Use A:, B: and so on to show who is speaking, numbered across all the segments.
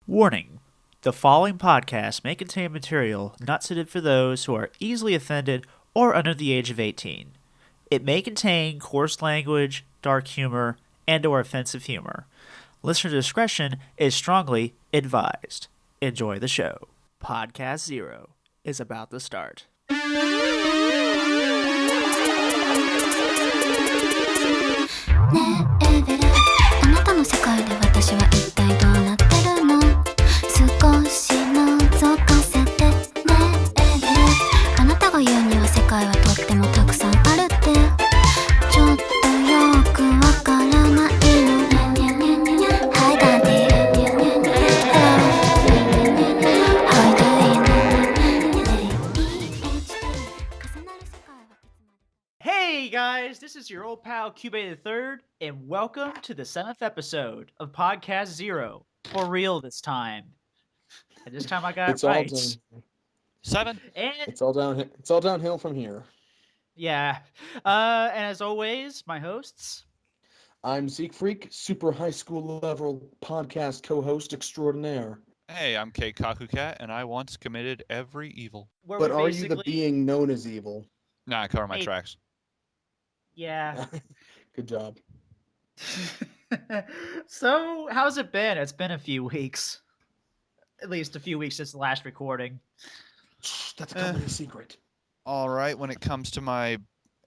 A: Warning: the following podcast may contain material not suited for those who are easily offended or under the age of 18. It may contain coarse language, dark humor, and/or offensive humor. Listener discretion is strongly advised. Enjoy the show. Podcast Zero is about to start.
B: ねえエベル、あなたの世界で私は一体どうなってるの？少し覗かせてねエベル、あなたが言うには世界はとってもたくさんあるって、ちょっとよくわからないの。Hi Daddy, Hello, How you doing? ADHD 重なる世界はいつまで。
A: Hey guys, this is your old pal Cube the Third, and welcome to the 7th episode of Podcast Zero. For real this time. And this time I got
C: It's
A: it
C: all
A: right.
C: done.
D: 7.
A: And
C: It's all downhill. It's all downhill from here.
A: yeah. And as always, my hosts.
C: I'm Zeke Freak, super high school level podcast co-host extraordinaire.
D: Hey, I'm Kei Kakukat, and I once committed every evil.
A: Where
C: But
A: we
C: are you the
A: basically-
C: being known as evil?
D: Nah, I cover my
A: Hey.
D: tracks.
A: Yeah.
C: Good job.
A: So, how's it been? It's been a few weeks. At least a few weeks since the last recording.
C: That's a company secret.
D: All right, when it comes to my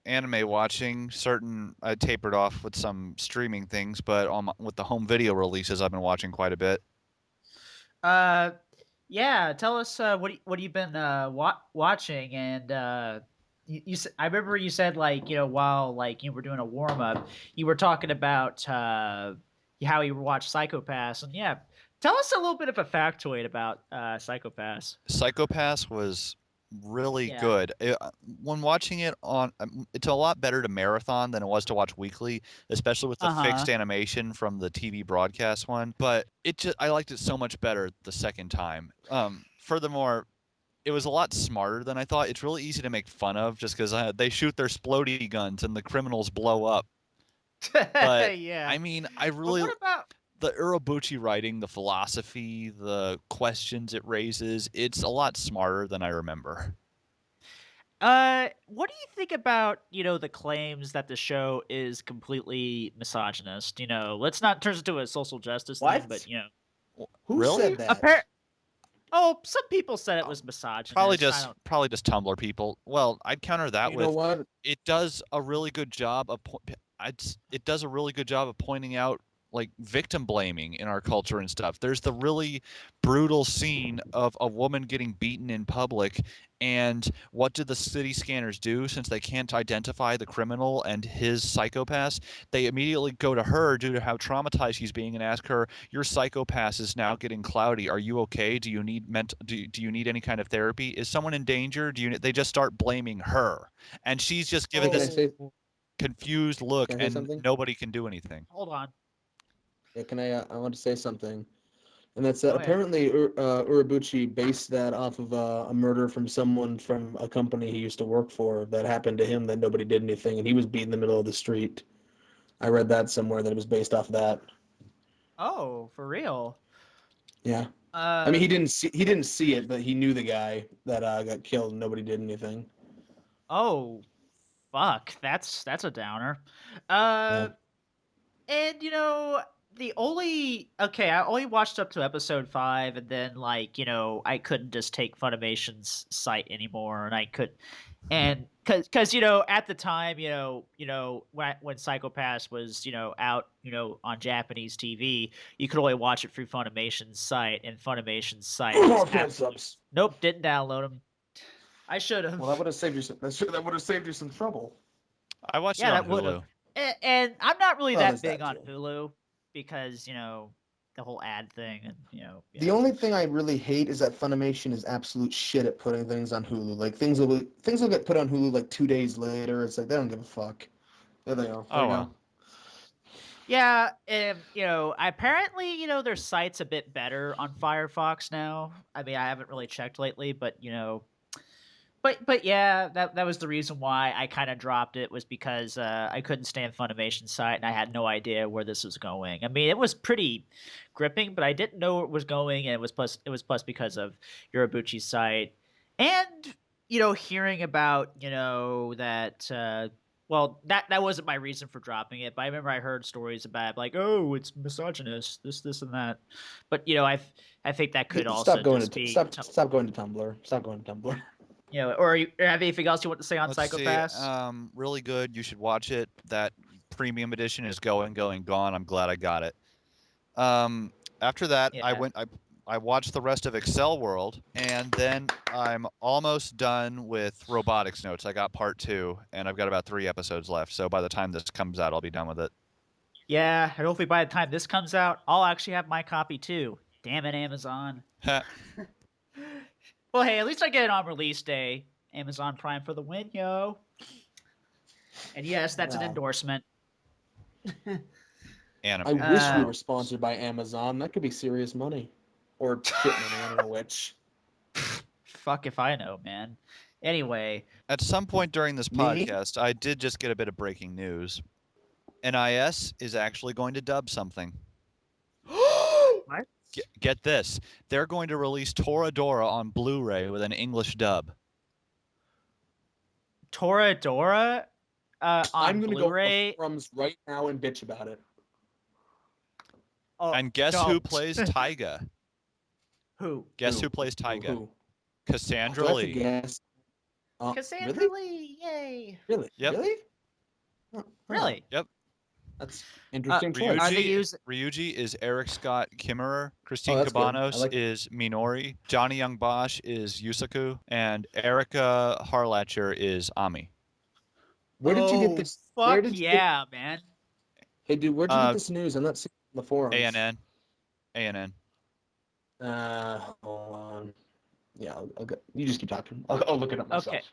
D: anime watching, I tapered off with some streaming things, but with the home video releases, I've been watching quite a bit.
A: Yeah. Tell us what you've been watching, and I remember you said while you were doing a warm up, you were talking about how you watched Psychopaths, and yeah, tell us a little bit of a factoid about Psychopaths.
D: Psychopaths was really
A: Yeah.
D: good. When watching it it's a lot better to marathon than it was to watch weekly, especially with the fixed animation from the TV broadcast one. But I liked it so much better the second time. Furthermore, it was a lot smarter than I thought. It's really easy to make fun of just because they shoot their splody guns and the criminals blow up. But
A: yeah.
D: I mean, I
A: But
D: really
A: what about?
D: the Urobuchi writing, the philosophy, the questions it raises, it's a lot smarter than I remember.
A: What do you think about, the claims that the show is completely misogynist? Let's not turn it into a social justice thing,
C: What?
A: but
C: Who
D: Really?
C: said that?
A: some people said it was misogynist.
D: Probably
A: I don't-
D: just Tumblr people. Well, I'd counter that
C: You know
D: with
C: what?
D: it does a really good job of it does a really good job of pointing out like victim blaming in our culture and stuff. There's the really brutal scene of a woman getting beaten in public, and what did the city scanners do since they can't identify the criminal and his psychopaths? They immediately go to her due to how traumatized she's being and ask her, "Your psychopath is now getting cloudy. Are you okay? Do you need do you need any kind of therapy? Is someone in danger? They just start blaming her, and she's just given
C: Can I
D: this
C: say?
D: confused look,
C: Can I say
D: and
C: something?
D: nobody can do anything."
A: Hold on.
C: Yeah, can I? I want to say something, and that's that.
A: Go ahead.
C: Apparently, Urobuchi based that off of a murder from someone from a company he used to work for that happened to him that nobody did anything, and he was beat in the middle of the street. I read that somewhere that it was based off of that.
A: Oh, for real?
C: Yeah.
A: Uh,
C: I mean, he didn't see it, but he knew the guy that got killed, and nobody did anything.
A: Oh, fuck. That's a downer. And I only watched up to episode 5, and then I couldn't just take Funimation's site anymore, and I could, and because at the time when Psychopaths was out on Japanese TV, you could only watch it through Funimation's site, and Funimation's site was
C: Subs.
A: nope, didn't download them. I should have.
C: Well, that would have saved you some. That would have saved you some trouble.
D: I watched
A: Yeah,
D: it on
A: that would've.
D: Hulu.
A: And I'm not really
C: Well,
A: that
C: there's
A: big
C: that
A: on
C: too.
A: Hulu because the whole ad thing, and
C: The only thing I really hate is that Funimation is absolute shit at putting things on Hulu. Like things will get put on Hulu like 2 days later. It's like they don't give a fuck. There they are.
D: Oh, well.
A: Yeah, and apparently their site's a bit better on Firefox now. I mean, I haven't really checked lately, but But yeah, that was the reason why I kind of dropped it, was because I couldn't stand Funimation's site and I had no idea where this was going. I mean, it was pretty gripping, but I didn't know where it was going, and it was plus because of Yorubuchi's site, and hearing about that. Well, that wasn't my reason for dropping it, but I remember I heard stories about like, oh, it's misogynist, this and that. But I think that could also
C: Stop going
A: just
C: to
A: be
C: stop going to Tumblr. Stop going to Tumblr.
A: or you have anything else you want to say on
D: Let's see.
A: Psychopaths?
D: Really good. You should watch it. That premium edition is going, gone. I'm glad I got it. Um, After that,
A: Yeah.
D: I watched the rest of Excel World, and then I'm almost done with Robotics Notes. I got part 2, and I've got about 3 episodes left. So by the time this comes out, I'll be done with it.
A: Yeah, and hopefully by the time this comes out, I'll actually have my copy too. Damn it, Amazon. Well, hey, at least I get it on release day. Amazon Prime for the win, yo. And yes, that's an
C: Wow.
A: endorsement.
D: Anime.
C: I wish we
A: Uh,
C: were sponsored by Amazon. That could be serious money, or shit money. I don't know which.
A: Fuck if I know, man. Anyway,
D: At some point during this
C: Me?
D: podcast, I did just get a bit of breaking news. NIS is actually going to dub something.
A: what?
D: Get this. They're going to release Toradora on Blu-ray with an English dub.
A: Toradora on
C: I'm gonna go on
A: Blu-ray.
C: the forums right now and bitch about it.
A: Oh,
D: And guess who
A: don't.
D: plays Taiga?
A: Who?
D: Guess who plays Taiga?
C: Who?
D: Cassandra
C: Do I have to
D: Lee.
C: guess?
A: Cassandra
C: Really?
A: Lee. Yay.
C: Really?
D: Yep.
C: Really? Oh,
A: Really?
D: Yep.
C: That's interesting choice.
A: Are they
D: Ryuji,
A: using?
D: Ryuji is Eric Scott Kimmerer. Christine
C: that's good. I
D: Cabanos
C: like-
D: is Minori. Johnny Young Bosch is Yusaku. And Erica Harlacher is Ami.
C: Where did you get
A: Oh,
C: this?
A: fuck
C: Where did you get,
A: yeah, man.
C: hey, dude, where'd you get this news? I'm not seeing it on the forums.
D: ANN. ANN.
C: Hold on. Yeah, I'll go. You just keep talking. I'll look it up myself.
A: Okay.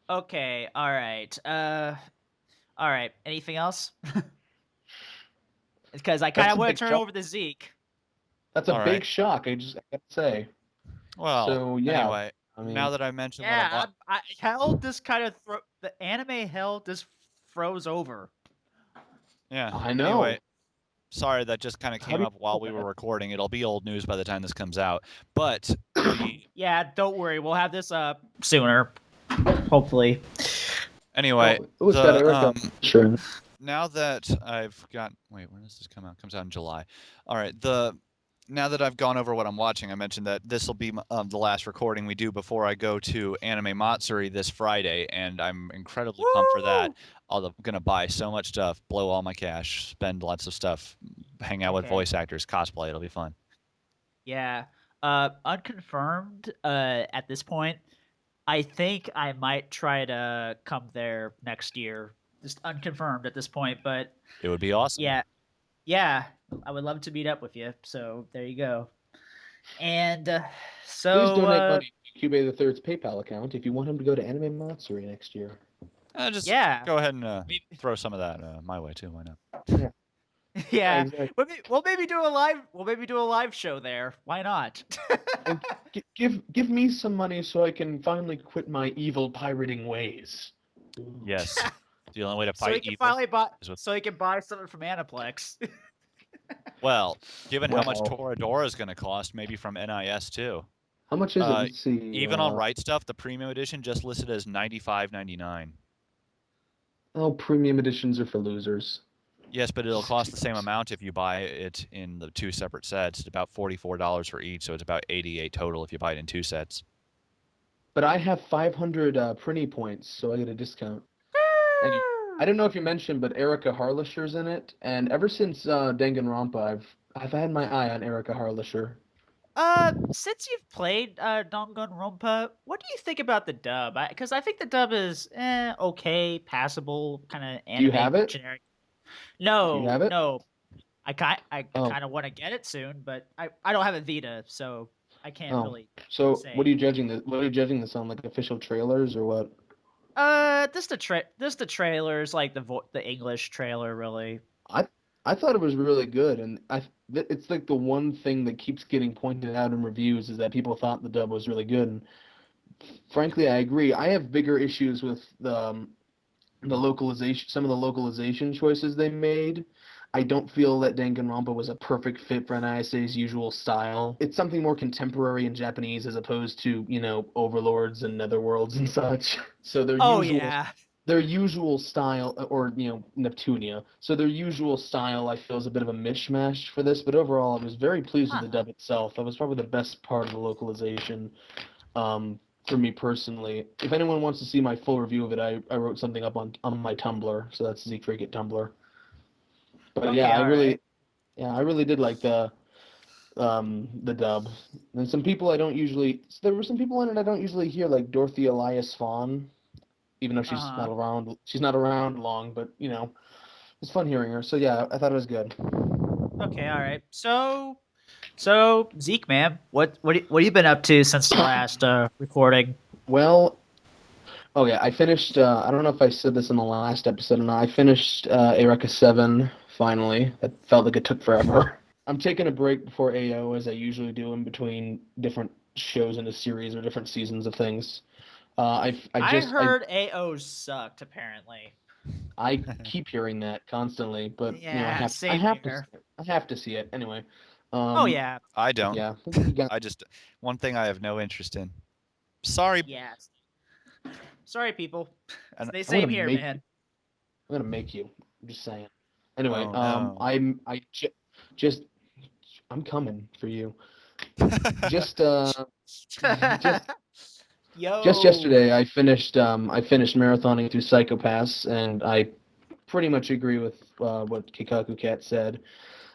A: Okay. All right. All right. Anything else? Because I kind
E: That's
A: of
E: a
A: want
E: big
A: to turn
E: shock.
A: over to Zeke.
E: That's a
D: All
E: big
D: right.
E: shock. I gotta say.
D: Well,
E: So, yeah,
D: anyway,
E: I mean,
D: now that I mentioned what I'm
A: Yeah. Hell just kind of the anime hell just froze over.
D: yeah.
E: I know.
D: Anyway, sorry that just kind of
E: How
D: came
E: do you
D: up while
E: feel
D: we
E: about
D: were
E: it?
D: recording. It'll be old news by the time this comes out. But the
A: Yeah. Don't worry. We'll have this up sooner. Hopefully.
D: anyway,
E: Well, it was that Erica. Sure.
D: now that I've got wait, when does this come out? It comes out in July. All right, now that I've gone over what I'm watching, I mentioned that this will be the last recording we do before I go to Anime Matsuri this Friday, and I'm incredibly pumped for that. I'm gonna buy so much stuff, blow all my cash, spend lots of stuff, hang out with
A: Okay.
D: voice actors, cosplay. It'll be fun.
A: Yeah. Unconfirmed. At this point, I think I might try to come there next year. Just unconfirmed at this point, but
D: It would be awesome.
A: yeah, I would love to meet up with you. So there you go. And
E: Please
A: so
E: donate money to Cube the Third's PayPal account if you want him to go to Anime Matsuri next year.
D: Just
A: yeah,
D: go ahead and throw some of that my way too. Why not?
A: yeah.
E: Exactly.
A: We'll maybe do a live. We'll maybe do a live show there. Why not?
E: And give me some money so I can finally quit my evil pirating ways.
D: Yes. The only way to
A: so he
D: fight
A: can
D: evil.
A: finally buy.
D: is with-
A: So he can buy something from Aniplex.
D: Well, given how much
E: Wow.
D: Toradora is going to cost, maybe from NIS too.
E: How much is it? Let's see.
D: Even on Right Stuff, the premium edition just listed as $95.99.
E: Oh, premium editions are for losers.
D: Yes, but it'll cost the same amount if you buy it in the 2 separate sets. It's about $44 for each, so it's about $88 total if you buy it in 2 sets.
E: But I have 500 Prinny points, so I get a discount. And I don't know if you mentioned, but Erica Harlisher's in it, and ever since Danganronpa, I've had my eye on Erica Harlisher.
A: Since you've played Danganronpa, what do you think about the dub? Because I think the dub is okay, passable, kind of anime
E: Do you have it?
A: generic.
E: Do
A: No,
E: you have it?
A: no. I
E: Oh.
A: kind of want to get it soon, but I don't have a Vita, so I can't
E: Oh.
A: really.
E: So
A: Say.
E: what are you judging this? What are you judging this on? Like official trailers or what?
A: Just the trailers, like the English trailer, really.
E: I thought it was really good, and it's like the one thing that keeps getting pointed out in reviews is that people thought the dub was really good. And frankly, I agree. I have bigger issues with the localization, some of the localization choices they made. I don't feel that Danganronpa was a perfect fit for NISA's usual style. It's something more contemporary in Japanese as opposed to, overlords and netherworlds and such. So
A: Oh yeah.
E: their usual style, or Neptunia. So their usual style, I feel, is a bit of a mishmash for this. But overall, I was very pleased with the
A: Huh.
E: dub itself. That was probably the best part of the localization, for me personally. If anyone wants to see my full review of it, I wrote something up on my Tumblr. So that's Zeke Cricket Tumblr. But
A: Okay, all right.
E: yeah, I really did like the dub. And some people I don't usually, there were some people in it I don't usually hear, like Dorothy Elias Fawn, even though she's
A: Uh-huh.
E: not around. She's not around long, but it's fun hearing her. So yeah, I thought it was good.
A: Okay, all right. So Zeke, man, what have you been up to since the last recording?
E: Well, oh yeah, I finished. I don't know if I said this in the last episode or not. I finished Eureka 7 finally. That felt like it took forever. I'm taking a break before AO as I usually do in between different shows in the series or different seasons of things. I
A: I
E: just
A: heard AO sucked apparently.
E: I keep hearing that constantly, but
A: Yeah,
E: I
A: same
E: have to
A: here.
E: I have to see it anyway.
A: Oh
E: Um,
A: yeah.
D: I don't.
E: yeah, you got.
D: I just one thing I have no interest in. Sorry,
A: Yes. Sorry people.
D: and
A: They
E: I'm gonna
A: same here,
E: make
A: man.
E: I'm gonna make you. I'm just saying. Anyway,
D: oh no.
E: just I'm coming for you. Just just just
A: Yo.
E: yesterday I finished marathoning through Psychopaths, and I pretty much agree with what Kikaku Cat said.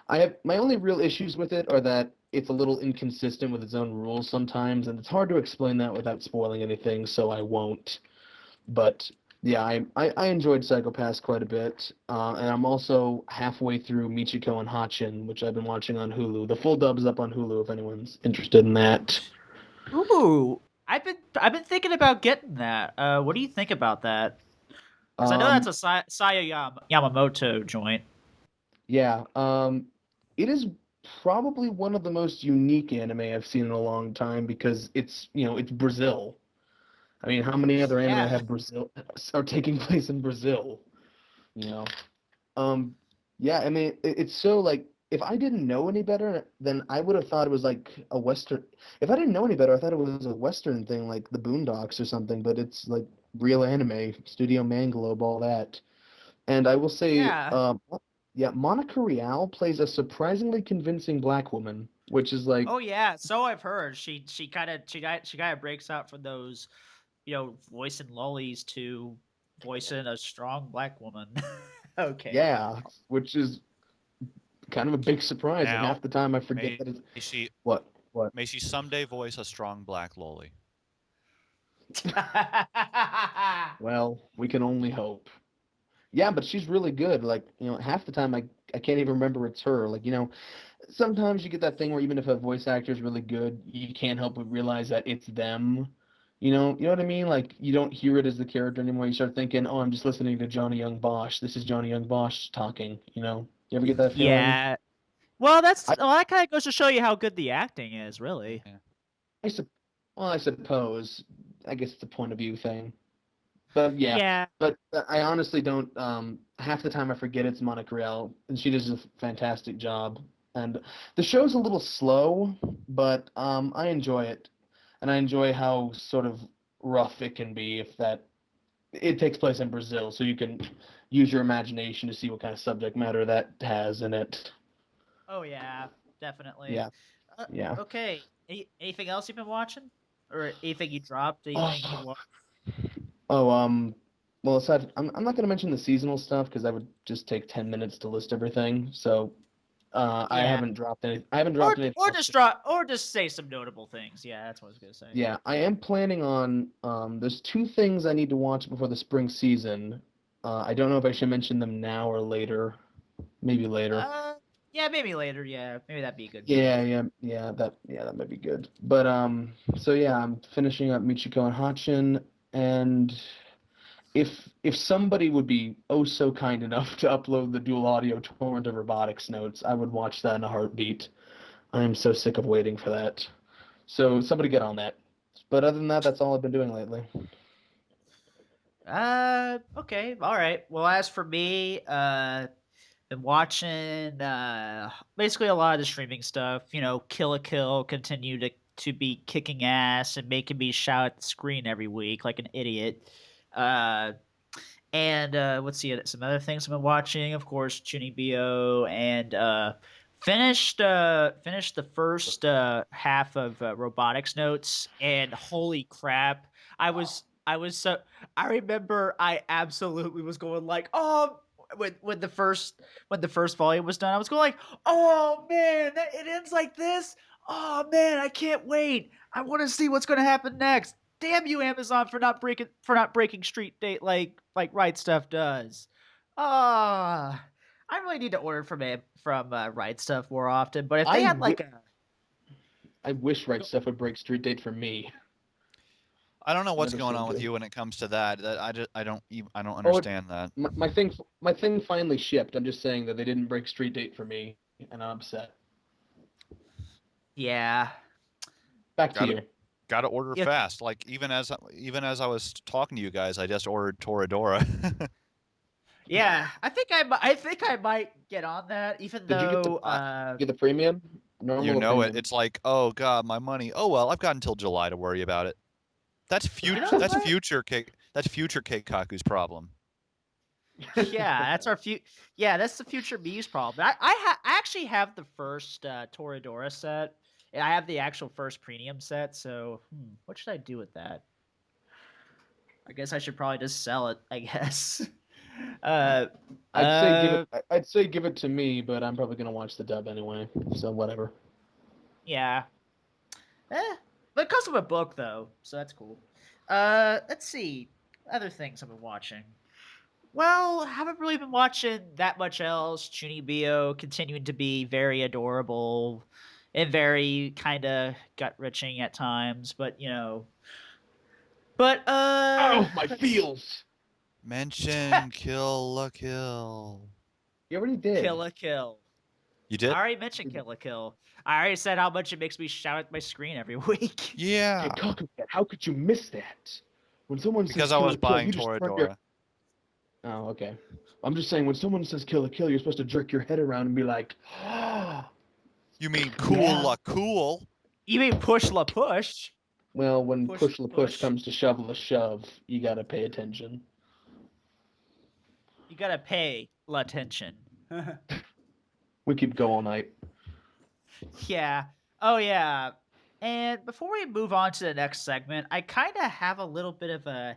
E: I have my only real issues with it are that it's a little inconsistent with its own rules sometimes, and it's hard to explain that without spoiling anything, so I won't. But yeah, I enjoyed Psychopaths quite a bit, and I'm also halfway through Michiko and Hatchin, which I've been watching on Hulu. The full dub's up on Hulu if anyone's interested in that.
A: Ooh. I've been thinking about getting that. What do you think about that? Because I know that's
E: Um,
A: a Yamamoto joint.
E: yeah, it is probably one of the most unique anime I've seen in a long time because it's Brazil. I mean, how many other anime
A: Yeah.
E: have Brazil are taking place in Brazil? You know. Um, yeah, I mean, it's so like if I didn't know any better, then I would have thought it was like a Western. If I didn't know any better, I thought it was a Western thing like the Boondocks or something. But it's like real anime, Studio Mangalobe, all that. And I will say,
A: Yeah.
E: yeah, Monica Rial plays a surprisingly convincing black woman, which is like,
A: Oh yeah. So I've heard. She kind of breaks out from those, voicing lollies to voicing a strong black woman. Okay.
E: yeah, which is kind of a big surprise. And
D: Now,
E: half the time I forget
D: may
E: that it's
D: she
E: what what.
D: may she someday voice a strong black loli.
E: Well, we can only hope. Yeah, but she's really good. Like, half the time I can't even remember it's her. Like, sometimes you get that thing where even if a voice actor is really good, you can't help but realize that it's them. You know what I mean? Like, you don't hear it as the character anymore. You start thinking, "Oh, I'm just listening to Johnny Young Bosch. This is Johnny Young Bosch talking." You ever get that feeling?
A: Yeah. Well,
E: I
A: that kind of goes to show you how good the acting is, really.
D: Yeah.
E: I sup- well, I suppose. I guess it's a point of view thing. But yeah,
A: Yeah.
E: but I honestly don't. Half the time I forget it's Monica Rial, and she does a fantastic job. And the show's a little slow, but I enjoy it, and I enjoy how sort of rough it can be if that it takes place in Brazil, so you can use your imagination to see what kind of subject matter that has in it.
A: Oh yeah, definitely.
E: Yeah, yeah.
A: Okay. Anything else you've been watching, or anything you dropped? Anything you
E: Oh,
A: watched?
E: oh, well, aside, I'm not gonna mention the seasonal stuff because that would just take 10 minutes to list everything. So
A: Yeah.
E: I haven't
A: Or
E: dropped anything
A: or
E: else.
A: just drop or just say some notable things. Yeah, that's what I was gonna say.
E: Yeah, I am planning on. There's two things I need to watch before the spring season. I don't know if I should mention them now or later. Maybe later.
A: Uh, yeah, maybe later. Yeah, maybe that'd be a good thing.
E: That might be good. But so yeah, I'm finishing up Michiko and Hatchin, and if somebody would be oh so kind enough to upload the dual audio torrent of robotics notes, I would watch that in a heartbeat. I am so sick of waiting for that. So somebody get on that. But other than that, that's all I've been doing lately.
A: Okay, all right. Well, as for me, been watching basically a lot of the streaming stuff. Kill a Kill continue to be kicking ass and making me shout at the screen every week like an idiot. Uh, and let's see some other things I've been watching. Of course, Tuning Bo and finished the first half of Robotics Notes. And holy crap, I was so I remember I absolutely was going like, oh, when the first volume was done, I was going like, oh man, it ends like this. Oh man, I can't wait. I want to see what's going to happen next. Damn you, Amazon, for not breaking street date like Right Stuff does. Ah, I really need to order from Right Stuff more often. But if they
E: I
A: had
E: wi-
A: like a
E: I wish Right Stuff would break Street Date for me.
D: I don't know what's
E: Never
D: going
E: seem
D: on with
E: to.
D: you when it comes to that. I don't
E: Oh,
D: understand that.
E: my thing finally shipped. I'm just saying that they didn't break Street Date for me, and I'm upset.
A: yeah,
E: Back to
D: Got to
E: you.
D: got to order
A: yeah,
D: fast. Like even as I was talking to you guys, I just ordered Toradora.
A: yeah. I think I might get on that, even
E: Did you get the
A: though
E: get the premium,
D: You
E: normal or
D: know it.
E: premium?
D: It's like, oh god, my money. Oh well, I've got until July to worry about it. That's
A: you
D: future.
A: know
D: That's
A: what?
D: future cake. That's future Keikaku's problem.
A: Yeah, that's our Yeah, that's the future me's problem. I actually have the first Toradora set. And I have the actual first premium set. So what should I do with that? I guess I should probably just sell it. I guess. uh,
E: I'd say give it.
A: uh,
E: I'd say give it to me, but I'm probably gonna watch the dub anyway. So whatever.
A: yeah. But it comes with a book though, so that's cool. Let's see other things I've been watching. Well, haven't really been watching that much else. Chunibyo continuing to be very adorable and very kind of gut wrenching at times, but But
E: Oh, my
A: let's
E: feels.
D: Mention Kill la Kill.
E: You already did.
A: Kill a Kill.
D: You
A: I
D: did?
A: already mentioned Kill a Kill. I already said how much it makes me shout at my screen every week.
D: Yeah.
E: Can't talk about that. How could you miss that? When someone says
D: Because I
E: kill
D: was
E: a kill,
D: buying
E: you just turn your.
D: Toradora.
E: Oh, okay. I'm just saying when someone says kill a kill, you're supposed to jerk your head around and be like,
D: You mean cool
E: yeah.
D: la cool?
A: You mean push la push?
E: Well, when
A: Push
E: push
A: la
E: the push
A: push.
E: comes to shove the shove, you gotta pay attention.
A: You gotta pay la attention.
E: We could go all night.
A: Yeah. Oh yeah. And before we move on to the next segment, I kind of have a little bit of a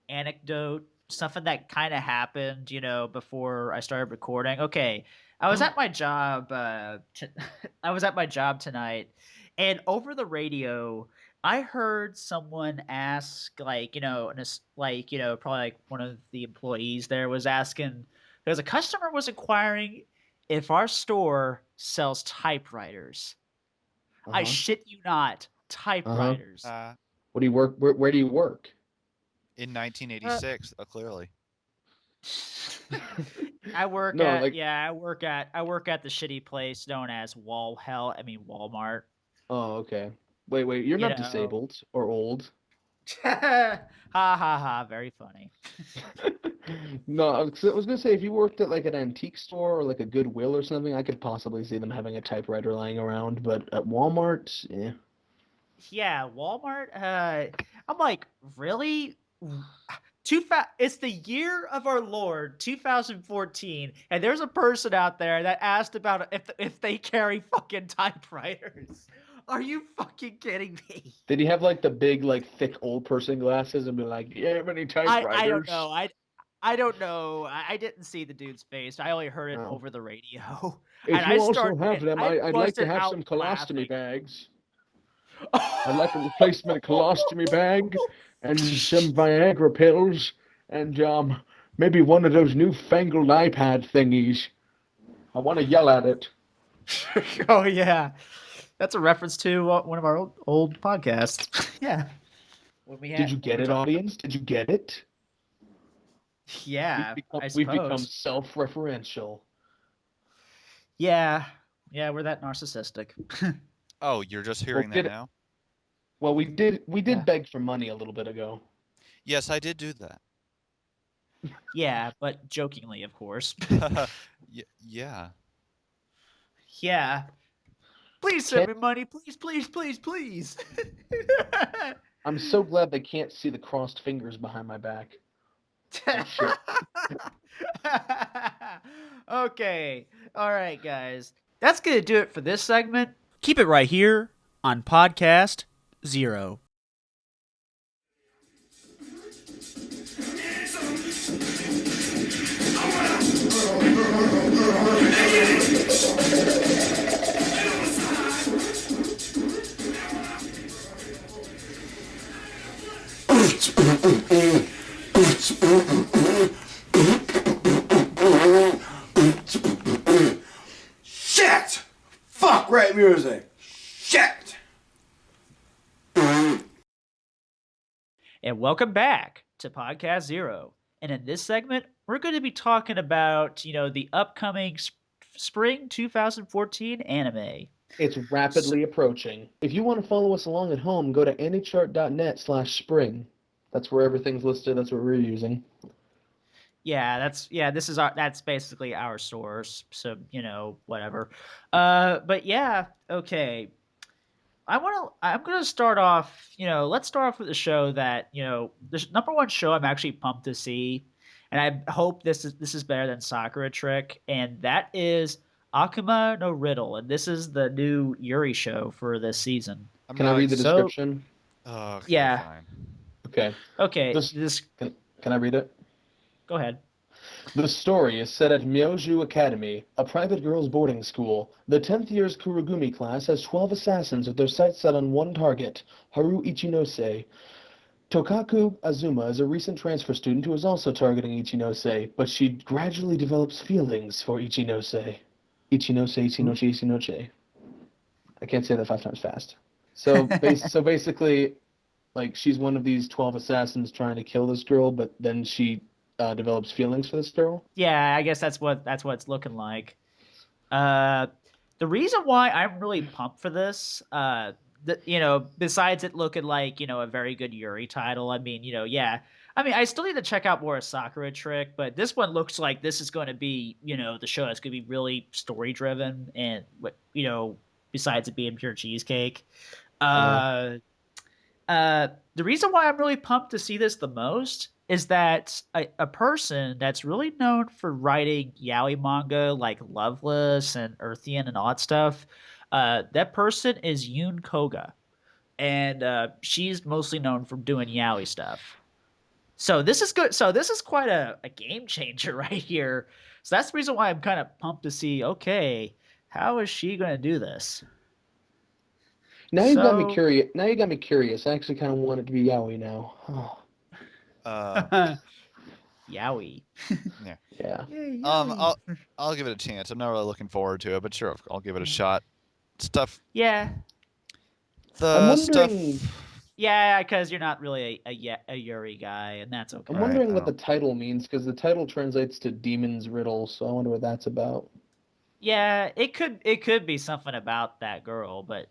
A: anecdote, something that kind of happened, before I started recording. Okay, I was at my job. I was at my job tonight, and over the radio, I heard someone ask, like, probably like one of the employees there was asking, because a customer was inquiring if our store sells typewriters. I
E: Uh-huh.
A: shit you not,
E: Uh-huh.
A: typewriters.
E: What do you work? Where do you work?
D: In
A: Uh,
D: 1986, clearly.
A: I work
E: No,
A: at
E: like,
A: yeah, I work at the shitty place known as Walmart.
E: oh, okay. Wait, you're
A: You
E: not
A: know.
E: disabled or old.
A: Ha ha ha, very funny.
E: No, I was gonna say if you worked at like an antique store or like a Goodwill or something, I could possibly see them having a typewriter lying around. But at Walmart, yeah.
A: Yeah, Walmart. I'm like, really? It's the year of our Lord, 2014, and there's a person out there that asked about if they carry fucking typewriters. Are you fucking kidding me?
E: Did he have like the big, like thick old person glasses and be like, "Yeah, many
A: I don't
E: typewriters?"
A: know. I don't know. I didn't see the dude's face. I only heard it
E: No.
A: over the radio,
E: If
A: and
E: you also have them,
A: I
E: I'd like to
A: busted
E: have
A: out
E: some colostomy
A: laughing.
E: bags. I'd like a replacement colostomy bag and some Viagra pills and maybe one of those newfangled iPad thingies. I want to yell at it.
A: Oh yeah, that's a reference to one of our old podcasts. Yeah,
E: Did you
A: when
E: get
A: we
E: it,
A: talked about.
E: audience? Did you get it?
A: Yeah, I
E: We've become
A: suppose.
E: self-referential.
A: Yeah, yeah, we're that narcissistic.
D: Oh, you're just
E: Well,
D: hearing that
E: get it.
D: now?
E: Well, we did
A: Yeah.
E: beg for money a little bit ago.
D: Yes, I did do that.
A: Yeah, but jokingly, of course.
D: Yeah.
A: Yeah. Please send me
E: Can't,
A: money, please, please, please, please.
E: I'm so glad they can't see the crossed fingers behind my back. Oh shit.
A: Okay. All right, guys. That's going to do it for this segment. Keep it right here on Podcast Zero.
F: Shit! Fuck rap music! Shit!
A: And welcome back to Podcast Zero. And in this segment, we're going to be talking about, the upcoming spring 2014 anime.
E: It's rapidly approaching. If you want to follow us along at home, go to anychart.net/spring. That's where everything's listed. That's what we're using.
A: Yeah, that's basically our source. So, whatever. But yeah, okay. I'm gonna start off, let's start off with a show that, the number one show I'm actually pumped to see, and I hope this is better than Sakura Trick, and that is Akuma no Riddle, and this is the new Yuri show for this season.
D: I'm
E: Can I
D: not
E: read the
D: ex-
A: So
E: description?
D: Okay,
A: yeah,
D: fine.
E: Okay.
A: okay,
E: This can I read it?
A: go ahead.
E: The story is set at Myoju Academy, a private girls' boarding school. The 10th year's Kurogumi class has 12 assassins with their sights set on one target, Haru Ichinose. Tokaku Azuma is a recent transfer student who is also targeting Ichinose, but she gradually develops feelings for Ichinose. Ichinose. I can't say that 5 times fast. So basically, like she's one of these 12 assassins trying to kill this girl, but then she develops feelings for this girl.
A: Yeah, I guess that's what it's looking like. Uh, the reason why I'm really pumped for this, besides it looking like, a very good Yuri title, I mean, yeah. I mean, I still need to check out more of Sakura Trick, but this one looks like this is going to be, the show that's going to be really story driven and, besides it being pure cheesecake. Uh, the reason why I'm really pumped to see this the most is that a person that's really known for writing yaoi manga like Loveless and Earthian and all that stuff, that person is Yoon Koga, and she's mostly known for doing yaoi stuff. So this is good. So this is quite a game changer right here. So that's the reason why I'm kind of pumped to see. Okay, how is she going to do this?
E: Now you've got me
A: So
E: curious. Now you got me curious. I actually kind of want it to be yaoi now. Oh,
A: yaoi.
D: Yeah.
E: yeah.
A: Yay,
D: I'll give it a chance. I'm not really looking forward to it, but sure, I'll give it a shot. Stuff.
A: Yeah,
E: I'm
D: The stuff.
E: wondering.
A: yeah, because you're not really a Yuri guy, and that's okay.
E: I'm
D: Right.
E: wondering what the title means because the title translates to Demon's Riddle, so I wonder what that's about.
A: Yeah, it could be something about that girl, but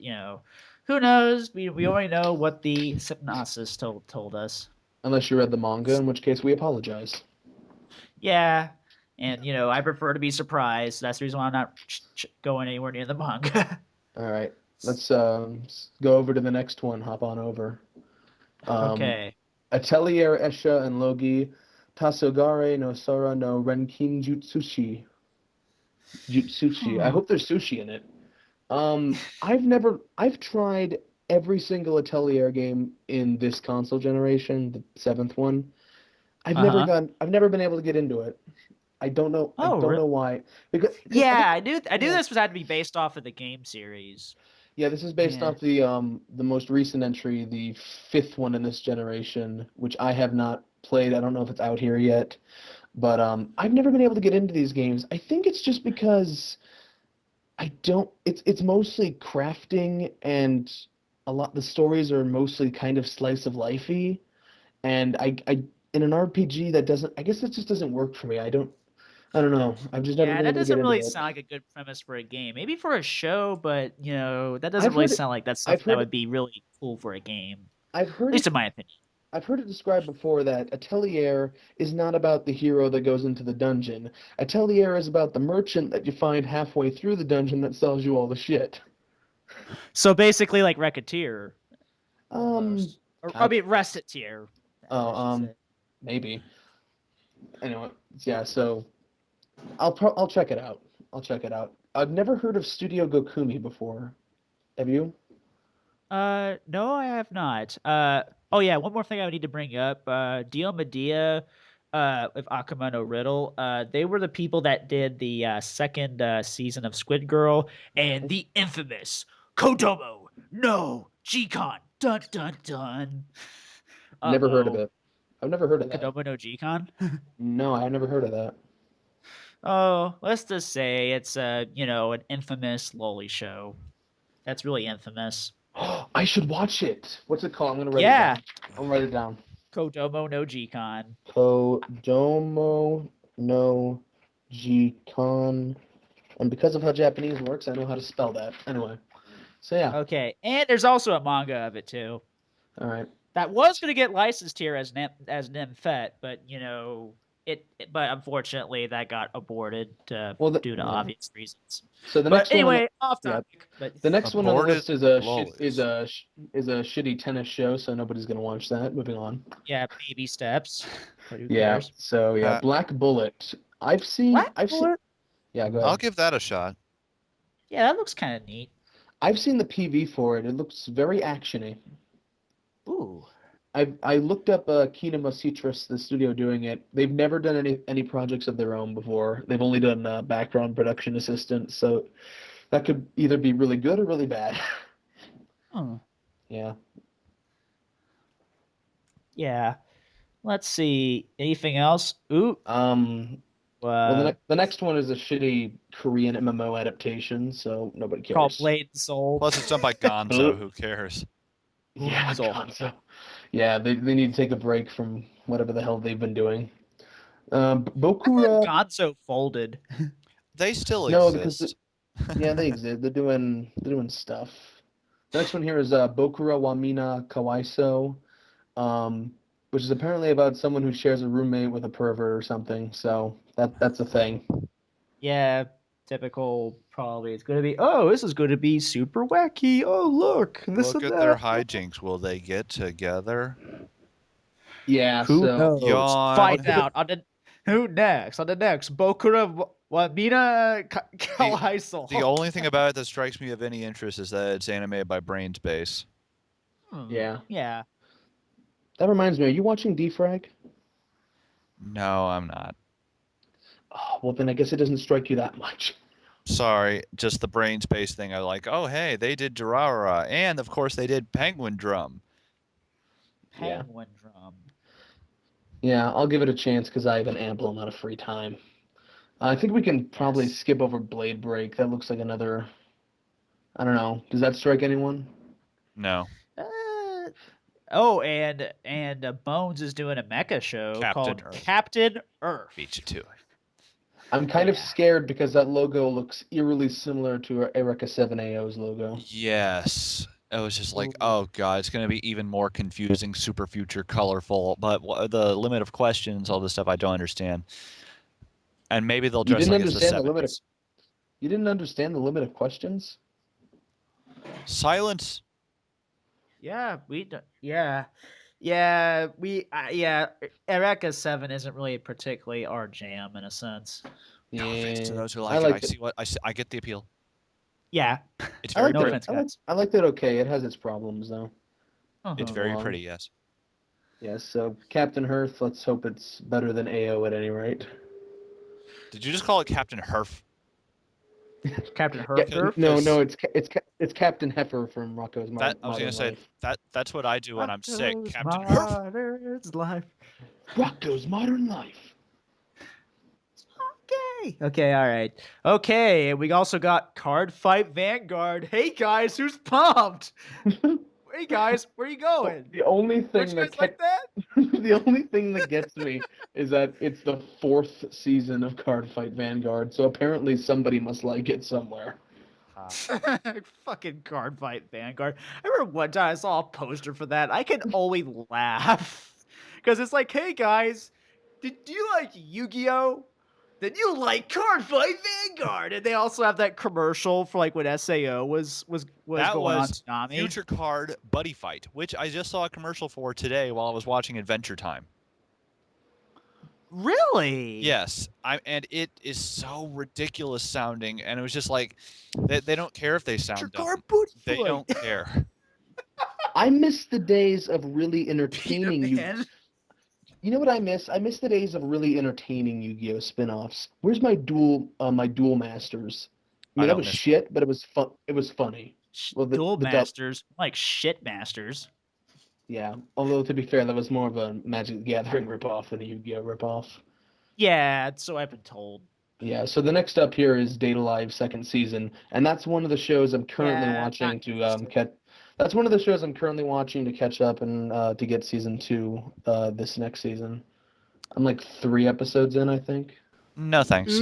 A: who knows? We already know what the synopsis told us.
E: Unless you read the manga, in which case we apologize.
A: Yeah, and I prefer to be surprised. That's the reason why I'm not going anywhere near the manga.
E: All right, let's go over to the next one. Hop on over.
A: Okay.
E: Atelier Esha and Logi Tasogare no Sora no Renkin Jutsushi. I hope there's sushi in it. I've tried every single Atelier game in this console generation, the 7th one. I've never been able to get into it. I don't know. I
A: Oh,
E: don't know why. Because
A: yeah, I knew
E: yeah.
A: this was had to be based off of the game series.
E: Yeah, this is based
A: Yeah.
E: off the most recent entry, the 5th one in this generation, which I have not played. I don't know if it's out here yet, but I've never been able to get into these games. I think it's just because I don't. It's mostly crafting, and the stories are mostly kind of slice of lifey, and I in an RPG that doesn't. I guess it just doesn't work for me. I don't know. I've just never
A: Yeah,
E: been
A: that
E: able to get
A: doesn't
E: into
A: really
E: it.
A: sound like a good premise for a game. Maybe for a show, but that doesn't
E: I've
A: really
E: heard it.
A: sound like that's
E: I've
A: something that
E: heard.
A: would be really cool for a game.
E: I've
A: At
E: heard
A: least
E: it.
A: in my opinion.
E: I've heard it described before that Atelier is not about the hero that goes into the dungeon. Atelier is about the merchant that you find halfway through the dungeon that sells you all the shit.
A: So basically, like Racketeer,
E: Um,
A: almost, or I
E: I,
A: mean Recettear,
E: oh,
A: I should say.
E: maybe. Anyway, yeah. So I'll check it out. I'll check it out. I've never heard of Studio Gokumi before. Have you?
A: No, I have not. Oh yeah, one more thing I would need to bring up. Dio Medea, with Akuma no Riddle. They were the people that did the second season of Squid Girl and the infamous Kodomo no G-Con. Dun dun dun.
E: Never heard of
A: Uh-oh.
E: it. I've never heard of that.
A: Kodomo no G-Con?
E: No, I've never heard of that.
A: Oh, let's just say it's an infamous lolly show. That's really infamous.
E: I should watch it. What's it called? I'm gonna write it
A: Yeah,
E: down. I'll write it down.
A: Kodomo no G-Con.
E: Kodomo no G-Con. And because of how Japanese works, I know how to spell that. Anyway. So yeah.
A: Okay, and there's also a manga of it too.
E: All right.
A: That was going to get licensed here as Nymphet, but but unfortunately that got aborted
E: Well,
A: due to
E: yeah.
A: obvious reasons.
E: So the
A: But
E: next one on
A: anyway, off
E: yeah.
A: topic. But
E: the next one on the
D: Aborted
E: list is
D: lollies.
E: a shitty tennis show, so nobody's gonna watch that. Moving on.
A: yeah, baby steps. But who
E: Yeah.
A: cares?
E: So yeah,
D: Uh,
E: Black Bullet. I've seen.
A: Black
E: I've seen.
A: Bullet?
E: Yeah, go
D: I'll
E: ahead.
D: give that a shot.
A: Yeah, that looks kind of neat.
E: I've seen the PV for it. It looks very actiony.
A: Ooh.
E: I looked up Kinema Citrus, the studio doing it. They've never done any projects of their own before. They've only done background production assistant, so that could either be really good or really bad.
A: Hmm.
E: Yeah.
A: Yeah. Let's see. Anything else? Ooh.
E: Well, the next one is a shitty Korean MMO adaptation, so nobody
A: called
E: cares.
A: Blade and Soul.
D: Plus, it's done by Gonzo. Who cares?
E: Yeah,
A: Soul.
E: Gonzo. Yeah, they need to take a break from whatever the hell they've been doing.
A: I thought
E: Bokura.
A: Gonzo folded.
D: They still
E: No, because
D: exist.
E: yeah, they exist. They're doing stuff. The next one here is Bokura wa Mina Kawaiso, which is apparently about someone who shares a roommate with a pervert or something. So that's a thing.
A: Yeah, typical. Probably it's going to be. Oh, this is going to be super wacky. Oh, look, this
D: Look
A: and
D: at their
A: that.
D: hijinks. Will they get together?
E: Yeah.
A: Who
E: So
A: knows?
D: Yawn.
A: Find out on the who next on the next Bokura wa Mina Kawaisol.
D: The only thing about it that strikes me of any interest is that it's animated by Brain Space.
E: yeah,
A: Yeah.
E: that reminds me. Are you watching Defrag?
D: No, I'm not.
E: Oh, well, then I guess it doesn't strike you that much.
D: Sorry, just the Brain Space thing. I like, oh, hey, they did Durarara. And, of course, they did Penguin Drum.
E: Yeah.
A: Penguin Drum.
E: Yeah, I'll give it a chance because I have an ample amount of free time. I think we can probably
A: Yes.
E: skip over Blade Break. That looks like another. I don't know. Does that strike anyone?
D: No.
A: Oh, and Bones is doing a mecha show
D: Captain
A: called
D: Earth.
A: Captain Earth.
D: Beat you to it.
E: I'm kind of
A: Yeah.
E: scared because that logo looks eerily similar to Erica 7AO's logo.
D: Yes. It was just like,
A: Ooh.
D: oh, God, it's going to be even more confusing, super future, colorful. But the limit of questions, all this stuff, I don't understand. And maybe they'll
E: You
D: dress
E: didn't
D: like it's the
E: understand the limit of
D: 70s.
E: You didn't understand the limit of questions?
D: Silence.
A: Yeah, yeah. Eureka 7 isn't really particularly our jam in a sense.
D: No offense to those who
E: I
D: like it.
E: liked
D: I see what I get the appeal.
A: Yeah.
D: It's
E: I
D: very
E: liked
A: No
E: it.
D: pretty.
A: offense,
E: I like
A: guys.
E: I liked it okay. It has its problems though.
D: It's
A: Uh-huh.
D: very
E: Long.
D: pretty, yes.
E: Yes, so Captain Hearth, let's hope it's better than AO at any rate.
D: Did you just call it Captain Herf?
A: Captain
E: Yeah,
A: Herf.
E: no, it's Captain Heifer from Rocco's
D: That I was
E: Modern
D: gonna say
E: Life.
D: that's what I do when I'm sick.
A: Rocco's
D: Captain Herf.
A: Modern Life.
E: Rocco's Modern Life.
A: Okay, all right. Okay, and we also got Card Fight Vanguard. Hey guys, who's pumped? Hey guys, where you going?
E: The only
A: Don't
E: thing
A: you
E: that
A: guys like that?
E: the only thing that gets me is that it's the 4th season of Cardfight Vanguard, so apparently somebody must like it somewhere.
A: Fucking card fight Vanguard. I remember one time I saw a poster for that. I can only laugh because it's like, hey guys, do you like Yu-Gi-Oh? Then you like Card Fight Vanguard, and they also have that commercial for like when SAO was
D: That
A: going on
D: was
A: Tsunami.
D: Future Card Buddy Fight, which I just saw a commercial for today while I was watching Adventure Time.
A: Really?
D: Yes, and it is so ridiculous sounding, and it was just like they don't care if they
A: Future
D: sound dumb.
A: Card Buddy
D: They
A: Fight.
D: don't care.
E: I miss the days of really entertaining you.
A: Man.
E: You know what I miss? I miss the days of really entertaining Yu-Gi-Oh spin-offs. Where's my duel masters? I mean,
D: I
E: that
D: don't
E: was
D: miss
E: shit, but it was fun. It was funny. Well,
A: Duel
E: the
A: Masters, like shit masters.
E: yeah. Although to be fair, that was more of a Magic the Gathering ripoff than a Yu-Gi-Oh ripoff.
A: Yeah, so I've been told.
E: Yeah. So the next up here is Data Live second season, and that's one of the shows I'm currently
A: Yeah,
E: watching
A: not
E: to
A: interested.
E: catch. That's one of the shows I'm currently watching to catch up and to get season 2 this next season. I'm like 3 episodes in, I think.
D: No thanks.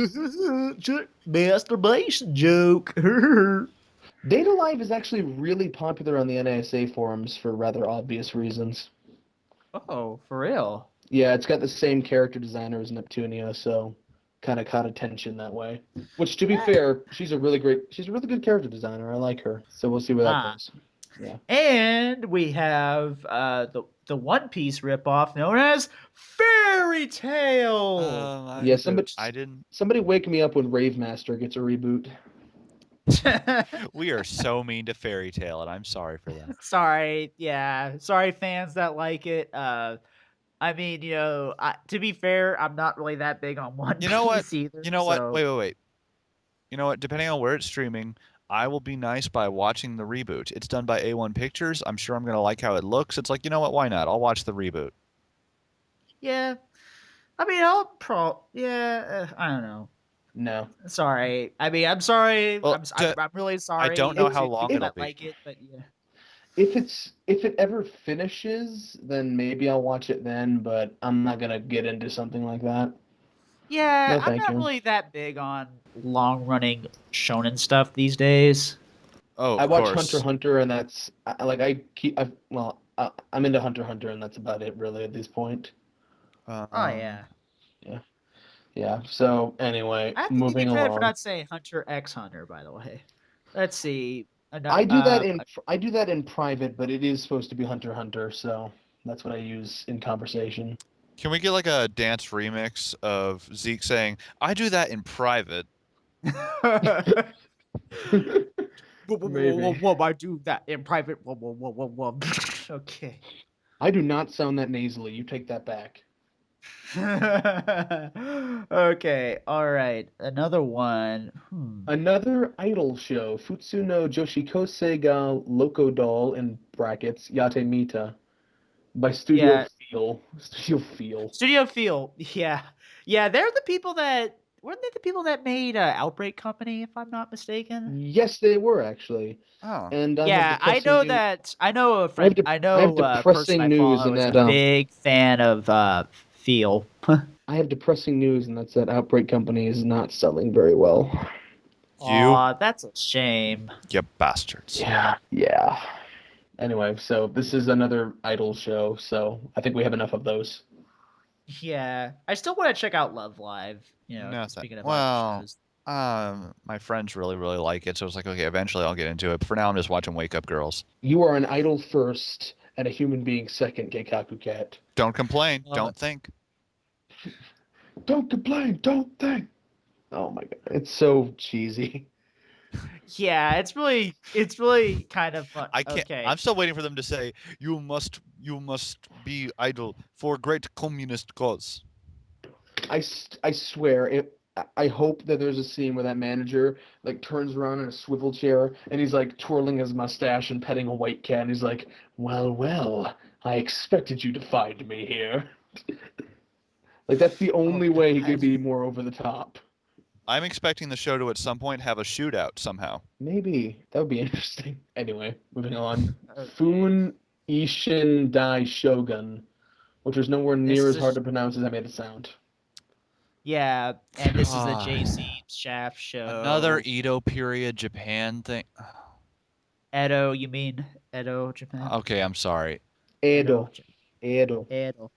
A: Masturbation joke.
E: Data Live is actually really popular on the NASA forums for rather obvious reasons.
A: Oh, for real?
E: Yeah, it's got the same character designer as Neptunia, so kind of caught attention that way. Which, to be fair, she's a really good character designer. I like her. So we'll see where that
A: Ah.
E: goes. Yeah.
A: And we have the One Piece ripoff known as Fairy Tail.
E: Yeah, somebody
D: I didn't.
E: somebody wake me up when Rave Master gets a reboot.
D: We are so mean to Fairy Tale, and I'm sorry for that.
A: Sorry, yeah. Sorry, fans that like it. I mean, to be fair, I'm not really that big on One
D: You know what?
A: Piece either.
D: You know what?
A: so-
D: Wait. You know what? Depending on where it's streaming, I will be nice by watching the reboot. It's done by A1 Pictures. I'm sure I'm going to like how it looks. It's like, you know what? Why not? I'll watch the reboot.
A: Yeah. I mean, I don't know.
E: No.
A: Sorry. I mean, I'm sorry.
D: Well,
A: I'm really sorry.
D: don't know
A: to
D: how
A: people
D: long
A: that
D: it'll be.
A: like it, but yeah.
E: If it ever finishes, then maybe I'll watch it then, but I'm not gonna get into something like that.
A: Yeah,
E: No,
A: I'm
E: thank
A: not
E: you.
A: really that big on long-running shonen stuff these days.
D: Oh,
E: I
D: of
E: watch
D: course.
E: Hunter x Hunter, and that's I'm into Hunter x Hunter, and that's about it really at this point.
A: Oh yeah.
E: Yeah. So anyway,
A: I have to give
E: moving
A: you credit for
E: along.
A: not saying Hunter x Hunter, by the way. Let's see.
E: I do that in private, but it is supposed to be Hunter x Hunter, so that's what I use in conversation.
D: Can we get like a dance remix of Zeke saying, I do that in private?
E: Maybe.
A: Whoa, I do that in private. Whoa. Okay.
E: I do not sound that nasally. You take that back.
A: Okay, all right. Another one.
E: Another idol show, Futsu no Joshikose ga Loco Doll in brackets Yate Mita by Studio
A: Yeah.
E: Feel. Studio Feel.
A: Studio Feel. Yeah. Yeah, they're the people that weren't they the people that made Outbreak Company, if I'm not mistaken?
E: Yes, they were actually.
D: Oh.
E: And I
A: Yeah,
E: have
A: I
E: depressing
A: know
E: news.
A: that. I know a friend. I know
E: have
A: a person
E: depressing
A: I
E: news
A: follow
E: in
A: is
E: that,
A: a big fan of Feel.
E: I have depressing news, and that's that Outbreak Company is not selling very well.
A: Aw, that's a shame.
D: You bastards.
E: Yeah. Anyway, so this is another idol show, so I think we have enough of those.
A: Yeah, I still want to check out Love Live.
D: No,
A: speaking of
D: well,
A: other shows.
D: My friends really, really like it, so it's like, okay, eventually I'll get into it. But for now, I'm just watching Wake Up Girls.
E: You are an idol first and a human being second, Geikaku Cat.
D: Don't complain.
A: Uh,
D: Don't think.
E: Don't complain, don't think. Oh my god, it's so cheesy.
A: Yeah, it's really kind of fun.
D: I can't.
A: Okay.
D: I'm still waiting for them to say, you must be idol for great communist cause.
E: I swear, I hope that there's a scene where that manager like turns around in a swivel chair and he's like twirling his mustache and petting a white cat and he's like, well, I expected you to find me here. Like that's the only way he could be more over the top.
D: I'm expecting the show to at some point have a shootout somehow.
E: Maybe that would be interesting. Anyway, moving on.
A: Okay.
E: Fun Ishin Dai Shogun, which is nowhere
A: This
E: near
A: is
E: as
A: a
E: hard to pronounce as I made it sound.
A: Yeah, and this is the
D: God.
A: JC Shaft show.
D: Another Edo period Japan thing.
A: Edo, you mean Edo, Japan?
D: Okay, I'm sorry.
E: Edo.
A: Japan.
E: Edo.
A: Edo.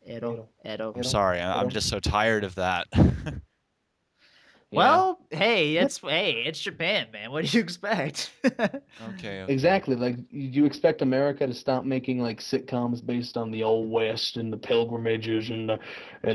A: Edo.
E: Edo.
A: Edo.
D: I'm sorry. I'm
E: Edo.
D: just so tired of that.
A: Well, hey, it's Japan, man. What do you expect?
D: Okay.
E: Exactly. Like, you expect America to stop making like sitcoms based on the Old West and the pilgrimages and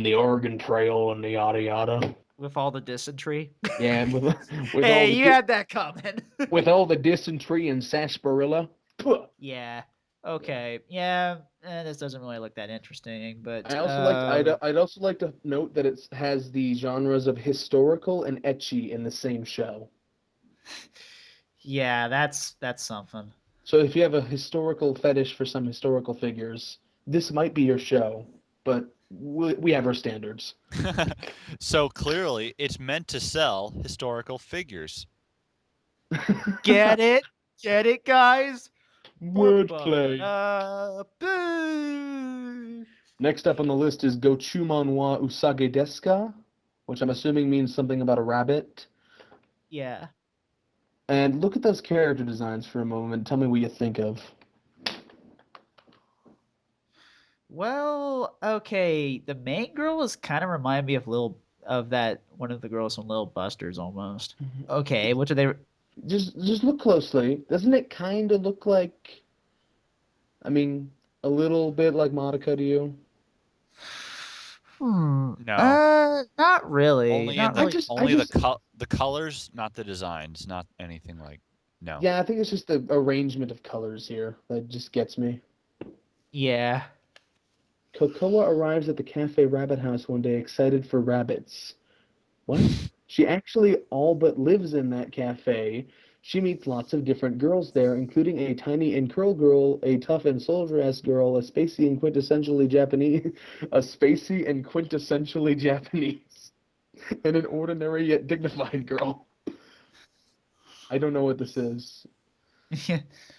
E: the Oregon Trail and the yada yada.
A: With all the dysentery.
E: Yeah, and with
A: Hey,
E: all the
A: you had that coming.
E: with all the dysentery and sarsaparilla. Puh.
A: Yeah. Okay. Yeah. This doesn't really look that interesting, but
E: I also like I'd also like to note that it has the genres of historical and ecchi in the same show.
A: yeah, that's something.
E: So if you have a historical fetish for some historical figures, this might be your show. But we have our standards.
D: So clearly, it's meant to sell historical figures.
A: Get it? Get it, guys?
E: Wordplay.
A: Boo!
E: Next up on the list is Gochumon wa Usage desu ka, which I'm assuming means something about a rabbit.
A: Yeah.
E: And look at those character designs for a moment. Tell me what you think of.
A: Well, okay. The main girl is kind of remind me of one of the girls from Little Busters almost. Okay, what do they?
E: Just look closely. Doesn't it kind of look like, I mean, a little bit like Madoka to you?
D: No.
A: Not really.
D: Only
A: Not
D: in
A: really.
D: the colors, not the designs, not anything like. No.
E: Yeah, I think it's just the arrangement of colors here that just gets me.
A: Yeah.
E: Kokoa arrives at the Cafe Rabbit House one day excited for rabbits. What? She actually all but lives in that cafe. She meets lots of different girls there, including a tiny and curl girl, a tough and soldier-ass girl, a spacey and quintessentially Japanese, and an ordinary yet dignified girl. I don't know what this is.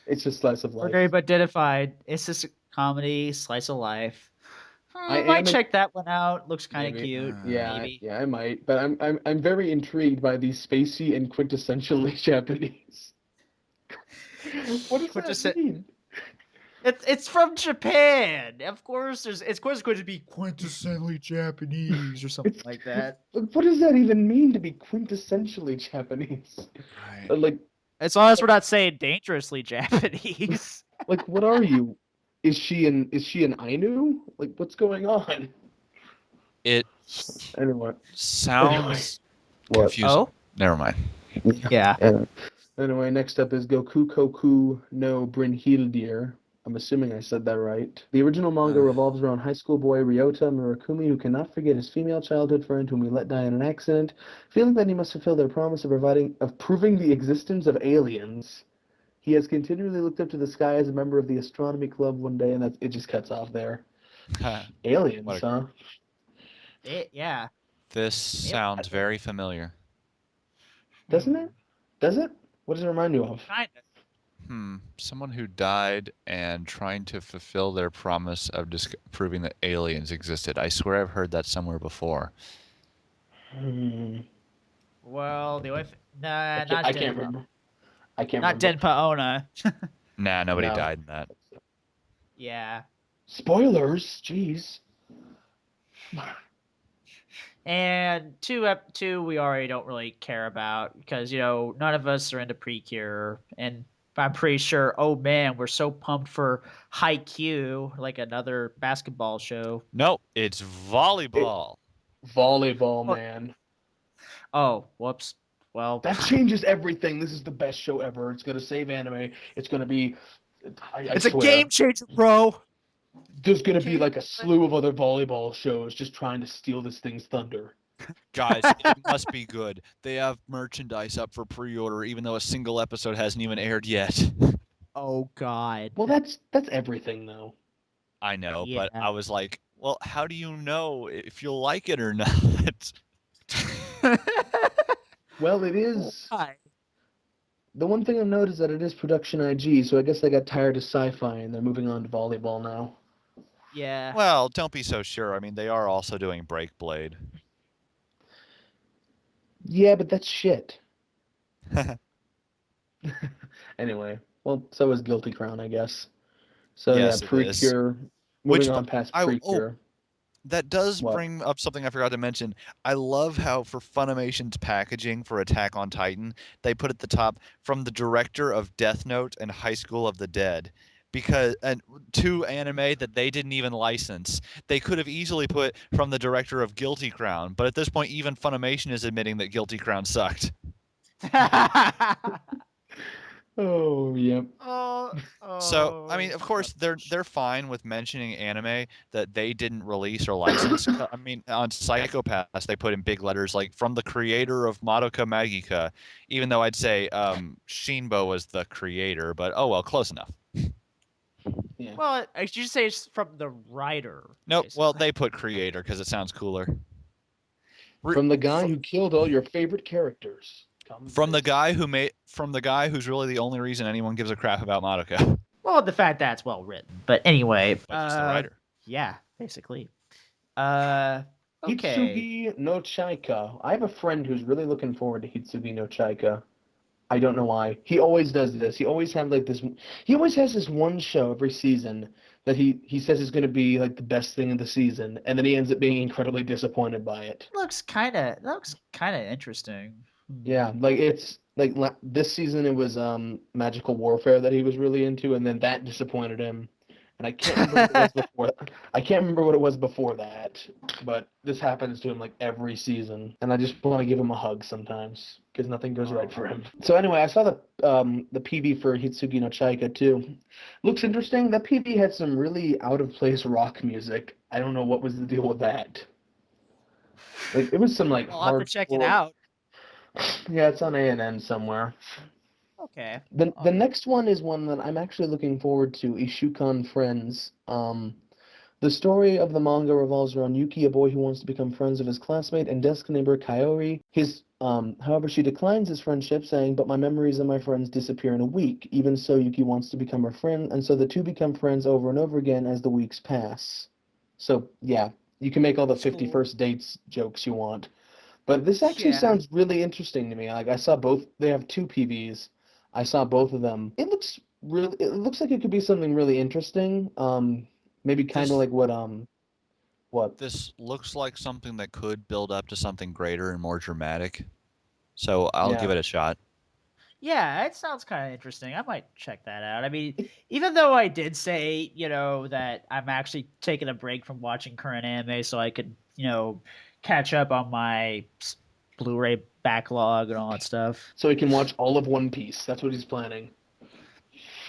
E: It's just slice of life.
A: Ordinary but identified. It's just a comedy, slice of life. I
E: I
A: might
E: am
A: check that one out. Looks kind of
E: Maybe.
A: cute.
E: Yeah,
A: Maybe.
E: yeah, I might, but I'm very intrigued by these spacey and quintessentially Japanese. What does that mean?
A: It's from Japan. Of course, it's going to be quintessentially Japanese or something like that.
E: What does that even mean to be quintessentially Japanese?
D: Right.
E: Like,
A: As long as we're not saying dangerously Japanese.
E: like, what are you? Is she an Ainu? Like, what's going on?
D: It
E: Anyway,
D: sounds
E: what?
D: confusing.
A: Oh,
D: Never mind.
A: yeah.
E: Anyway, next up is Goku Koku no Brynhildir. I'm assuming I said that right. The original manga revolves around high school boy Ryota Murakami, who cannot forget his female childhood friend whom he let die in an accident, feeling that he must fulfill their promise of proving the existence of aliens. He has continually looked up to the sky as a member of the astronomy club one day, and it just cuts off there. Aliens,
D: What
E: huh?
A: Yeah.
D: This sounds very familiar.
E: Doesn't it? Does it? What does it remind you of?
A: Kind of.
D: Someone who died and trying to fulfill their promise of proving that aliens existed. I swear I've heard that somewhere before.
A: Well, the only nah, not
E: I can't remember. I can't
A: not
E: remember.
A: Denpa Ona.
D: Nah, nobody
E: No.
D: died in that.
A: Yeah.
E: Spoilers, jeez.
A: And two we already don't really care about because none of us are into Precure, and I'm pretty sure. Oh man, we're so pumped for Haikyuu, like another basketball show.
D: No, it's volleyball.
E: Volleyball,
A: What?
E: man.
A: Oh, whoops. Well,
E: That changes everything. This is the best show ever. It's gonna save anime. It's gonna be. I
A: it's a
E: swear.
A: game changer, bro.
E: There's gonna be like a slew of other volleyball shows just trying to steal this thing's thunder.
D: Guys, it must be good. They have merchandise up for pre-order, even though a single episode hasn't even aired yet.
A: Oh God.
E: Well, that's everything though.
D: I know, but
A: Yeah.
D: I was like, well, how do you know if you'll like it or not?
E: Well, it is.
A: Why?
E: The one thing I've noticed is that it is production IG, so I guess they got tired of sci-fi and they're moving on to volleyball now.
A: Yeah.
D: Well, don't be so sure. I mean, they are also doing Breakblade.
E: Yeah, but that's shit. Anyway, well, so is Guilty Crown, I guess. So
D: Yes,
E: yeah,
D: it is.
E: Precure.
D: Which
E: Moving on past
D: I
E: Precure.
D: that does
E: What?
D: bring up something I forgot to mention. I love how for Funimation's packaging for Attack on Titan, they put at the top from the director of Death Note and High School of the Dead. Because and two anime that they didn't even license. They could have easily put from the director of Guilty Crown, but at this point even Funimation is admitting that Guilty Crown sucked.
E: Oh, yep.
D: So, I mean, of course,
A: Oh,
D: they're fine with mentioning anime that they didn't release or license. I mean, on Psychopaths, they put in big letters like from the creator of Madoka Magica, even though I'd say Shinbo was the creator, but oh well, close enough.
E: Yeah.
A: Well, I should say it's from the writer.
D: Nope. Well,
A: Basically.
D: they put creator because it sounds cooler.
E: From the guy who killed all your favorite characters. Comes
D: From the
E: this.
D: guy who's really the only reason anyone gives a crap about Madoka.
A: Well, the fact that it's well written. But anyway,
D: But he's the writer.
A: yeah, basically. Okay.
E: Hitsugi no Chaika. I have a friend who's really looking forward to Hitsugi no Chaika. I don't know why. He always does this. He always have like this. He always has this one show every season that he says is going to be like the best thing of the season, and then he ends up being incredibly disappointed by it.
A: Looks kind of interesting.
E: Yeah, like it's like this season it was Magical Warfare that he was really into, and then that disappointed him. And I can't remember what it was before. I can't remember what it was before that, but this happens to him like every season, and I just want to give him a hug sometimes because nothing goes right for him. So anyway, I saw the PV for Hitsugi no Chaika too. Looks interesting. That PV had some really out of place rock music. I don't know what was the deal with that. Like it was some like
A: I'll have to check it
E: hardcore.
A: out.
E: Yeah, it's on ANN somewhere.
A: Okay.
E: The next one is one that I'm actually looking forward to, Ishukan Friends. The story of the manga revolves around Yuki, a boy who wants to become friends with his classmate and desk neighbor Kaori. However, she declines his friendship, saying, "But my memories of my friends disappear in a week." Even so, Yuki wants to become her friend, and so the two become friends over and over again as the weeks pass. So, yeah, you can make all the
A: That's cool.
E: 51st dates jokes you want. But this actually
A: Yeah.
E: sounds really interesting to me. Like I saw both, they have two PVs. I saw both of them. It looks like it could be something really interesting. Maybe kind
D: This-
E: of like what?
D: This looks like something that could build up to something greater and more dramatic. So I'll
E: Yeah.
D: give it a shot.
A: Yeah, it sounds kind of interesting. I might check that out. I mean, even though I did say, that I'm actually taking a break from watching current anime so I could, catch up on my Blu-ray backlog and all that stuff.
E: So he can watch all of One Piece. That's what he's planning.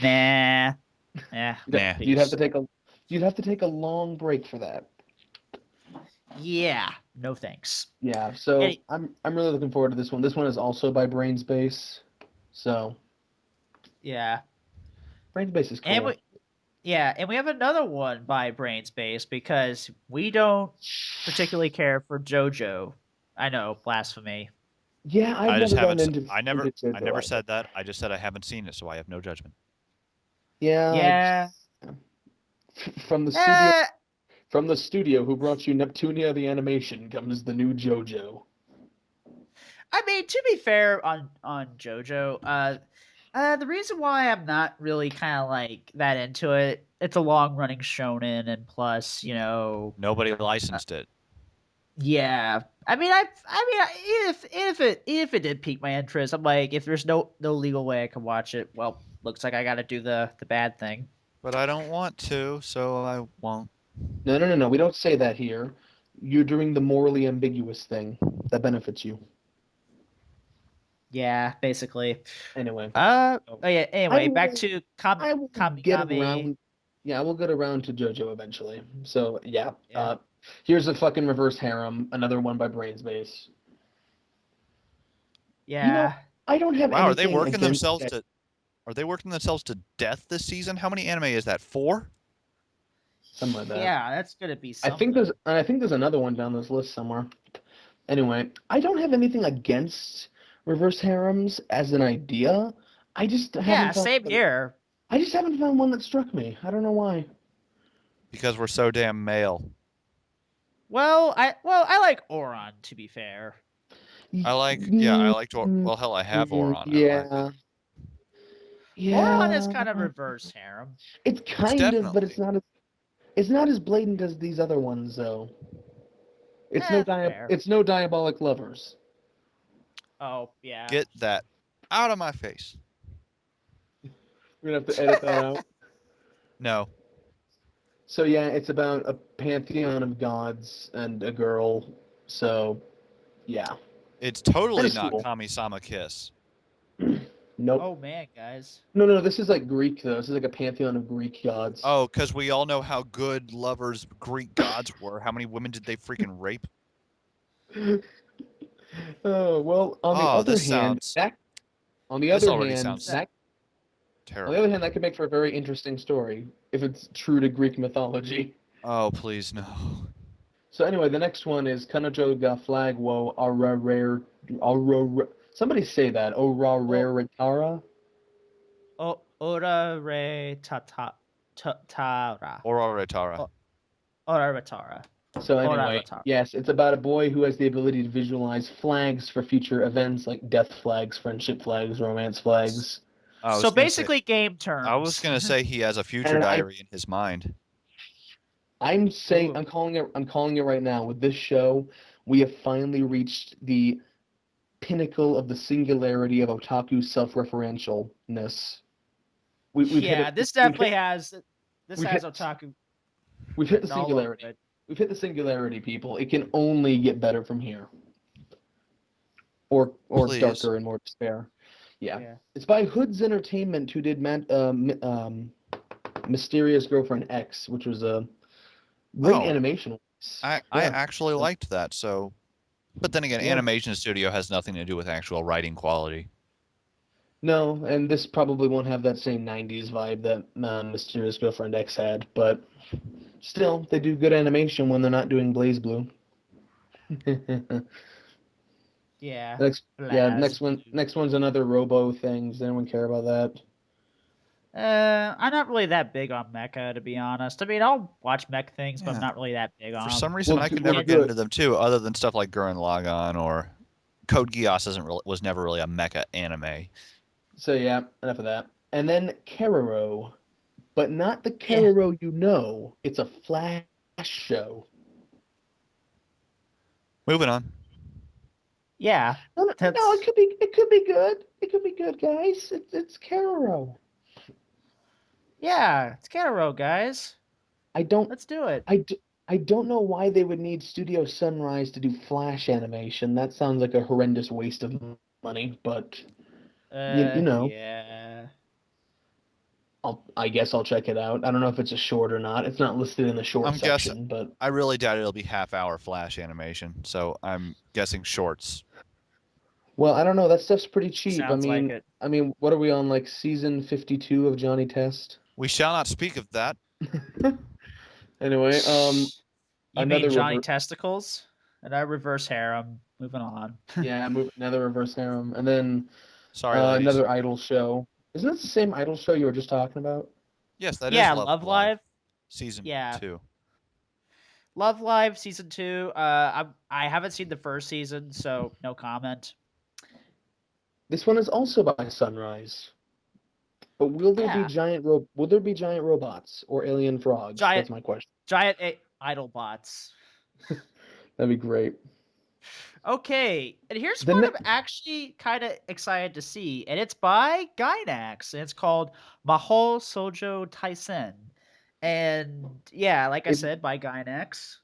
A: Nah. Yeah.
D: Nah.
E: You'd have to take a long break for that.
A: Yeah. No thanks.
E: Yeah. So
A: Any-
E: I'm really looking forward to this one. This one is also by Brainspace. So
A: Yeah.
E: Brainspace is cool.
A: And we have another one by Brainspace because we don't particularly care for JoJo. I know, blasphemy.
E: Yeah,
D: I
E: I've
D: just
E: never
D: haven't.
E: gotten into
D: I never
E: JoJo.
D: said that. I just said I haven't seen it, so I have no judgment.
E: Yeah.
A: Yeah.
E: From the studio.
A: Eh,
E: From the studio who brought you Neptunia the Animation comes the new JoJo.
A: I mean, to be fair on JoJo, the reason why I'm not really kind of like that into it, it's a long running shonen, and plus,
D: Nobody licensed it.
A: yeah. I mean, if it did pique my interest, I'm like, if there's no legal way I can watch it, well, looks like I got to do the bad thing.
D: But I don't want to, so I won't.
E: No. We don't say that here. You're doing the morally ambiguous thing that benefits you.
A: Yeah, basically.
E: Anyway.
A: Oh yeah. Anyway, back to
E: I will
A: Kamigami.
E: get around. Yeah, we'll get around to JoJo eventually. So yeah.
A: Yeah.
E: Here's a fucking reverse harem, another one by Brainspace.
A: Yeah.
E: I don't have.
D: Wow, are they
E: anything
D: working
E: against
D: themselves
E: that.
D: Are they working themselves to death this season? How many anime is that? 4?
E: Something like that.
A: Yeah, that's gonna be
E: I
A: something.
E: think there's another one down this list somewhere. Anyway, I don't have anything against reverse harems as an idea. I just
A: Yeah,
E: haven't found
A: same here.
E: I just haven't found one that struck me. I don't know why.
D: Because we're so damn male.
A: Well, I like Oron, to be fair.
D: I like to. Well, hell, I have Oron. I like it.
E: Yeah.
A: Oron is
E: Yeah.
A: kind of reverse harem.
E: It's
D: It's
E: kind of, but
D: definitely.
E: it's not as blatant as these other ones though.
A: Fair.
E: It's no diabolic lovers.
A: Oh, yeah.
D: Get that out of my face.
E: We're gonna have to edit that out.
D: No.
E: So yeah, it's about a pantheon of gods and a girl. So yeah.
D: It's totally
E: That's
D: not
E: cool.
D: Kami-sama Kiss.
E: Nope.
A: Oh, man, guys.
E: No, this is like Greek though. This is like a pantheon of Greek gods.
D: Oh, because we all know how good lovers Greek gods were. How many women did they freaking rape?
E: Oh, well, on the
D: Oh,
E: other
D: this
E: hand,
D: sounds.
E: that on the
D: This
E: other
D: already
E: hand,
D: sounds
E: that on the
D: terrible.
E: other hand, that could make for a very interesting story if it's true to Greek mythology.
D: Oh, please no.
E: So anyway, the next one is Kanojo ga flag wo aurora. Somebody say that. Auraritara.
A: Ora re tara.
D: Ororetara.
A: Ora Ratara.
E: So anyway,
A: Ororitara.
E: yes, it's about a boy who has the ability to visualize flags for future events like death flags, friendship flags, romance flags.
D: I was
A: So
D: gonna
A: basically, game terms.
D: I was gonna say he has a future
E: And
D: diary in his mind.
E: I'm saying
A: Ooh.
E: I'm calling it right now. With this show, we have finally reached the pinnacle of the singularity of otaku self-referentialness. We've hit
A: Yeah,
E: it.
A: this definitely has. This
E: we've
A: has
E: hit-
A: otaku.
E: We've hit the
A: written all over
E: singularity.
A: it.
E: We've hit the singularity, people. It can only get better from here. Or
D: Please.
E: darker and more despair. Yeah. It's by Hoods Entertainment, who did Mysterious Girlfriend X, which was a great
D: Oh.
E: animation.
D: I actually liked that. So, but then again,
E: Yeah.
D: animation studio has nothing to do with actual writing quality.
E: No, and this probably won't have that same 90s vibe that Mysterious Girlfriend X had, but still, they do good animation when they're not doing Blaze Blue.
A: Yeah.
E: Next one's another Robo thing. Does anyone care about that?
A: I'm not really that big on mecha, to be honest. I mean, I'll watch mech things, but I'm
D: Yeah.
A: not really that big on
D: For
A: them.
D: some reason,
E: Well,
D: I could
E: well,
D: never get
E: good.
D: into them too, other than stuff like Gurren Lagann or Code Geass was never really a mecha anime.
E: So yeah, enough of that. And then Keroro, but not the Keroro you know. It's a Flash show.
D: Moving on.
A: Yeah.
E: No, it could be good. It could be good, guys. It's Keroro.
A: Yeah, it's Ketero, guys. Let's do it.
E: I don't know why they would need Studio Sunrise to do Flash animation. That sounds like a horrendous waste of money, but you know.
A: Yeah.
E: I guess I'll check it out. I don't know if it's a short or not. It's not listed in the short
D: I'm
E: section,
D: guessing.
E: but
D: I really doubt it'll be half-hour Flash animation, so I'm guessing shorts.
E: well, I don't know. That stuff's pretty cheap.
A: Sounds like it.
E: I mean, what are we on, like season 52 of Johnny Test?
D: We shall not speak of that.
E: Anyway,
A: You
E: another
A: mean Johnny Testicles? And I reverse harem. Moving on.
E: another reverse harem, and then
D: Sorry, ladies.
E: another idol show. Isn't this the same idol show you were just talking about?
D: Yes, that is
A: Yeah,
D: Love
A: Live.
D: Season
A: Yeah.
D: 2.
A: Love Live season 2. I haven't seen the first season, so no comment.
E: This one is also by Sunrise. But will there be giant robots or alien frogs? That's my question.
A: Giant idol bots.
E: That'd be great.
A: Okay, and here's what I'm actually kind of excited to see, and it's by Gainax, and it's called Mahou Shoujo Taisen. And yeah, like I said, by Gainax.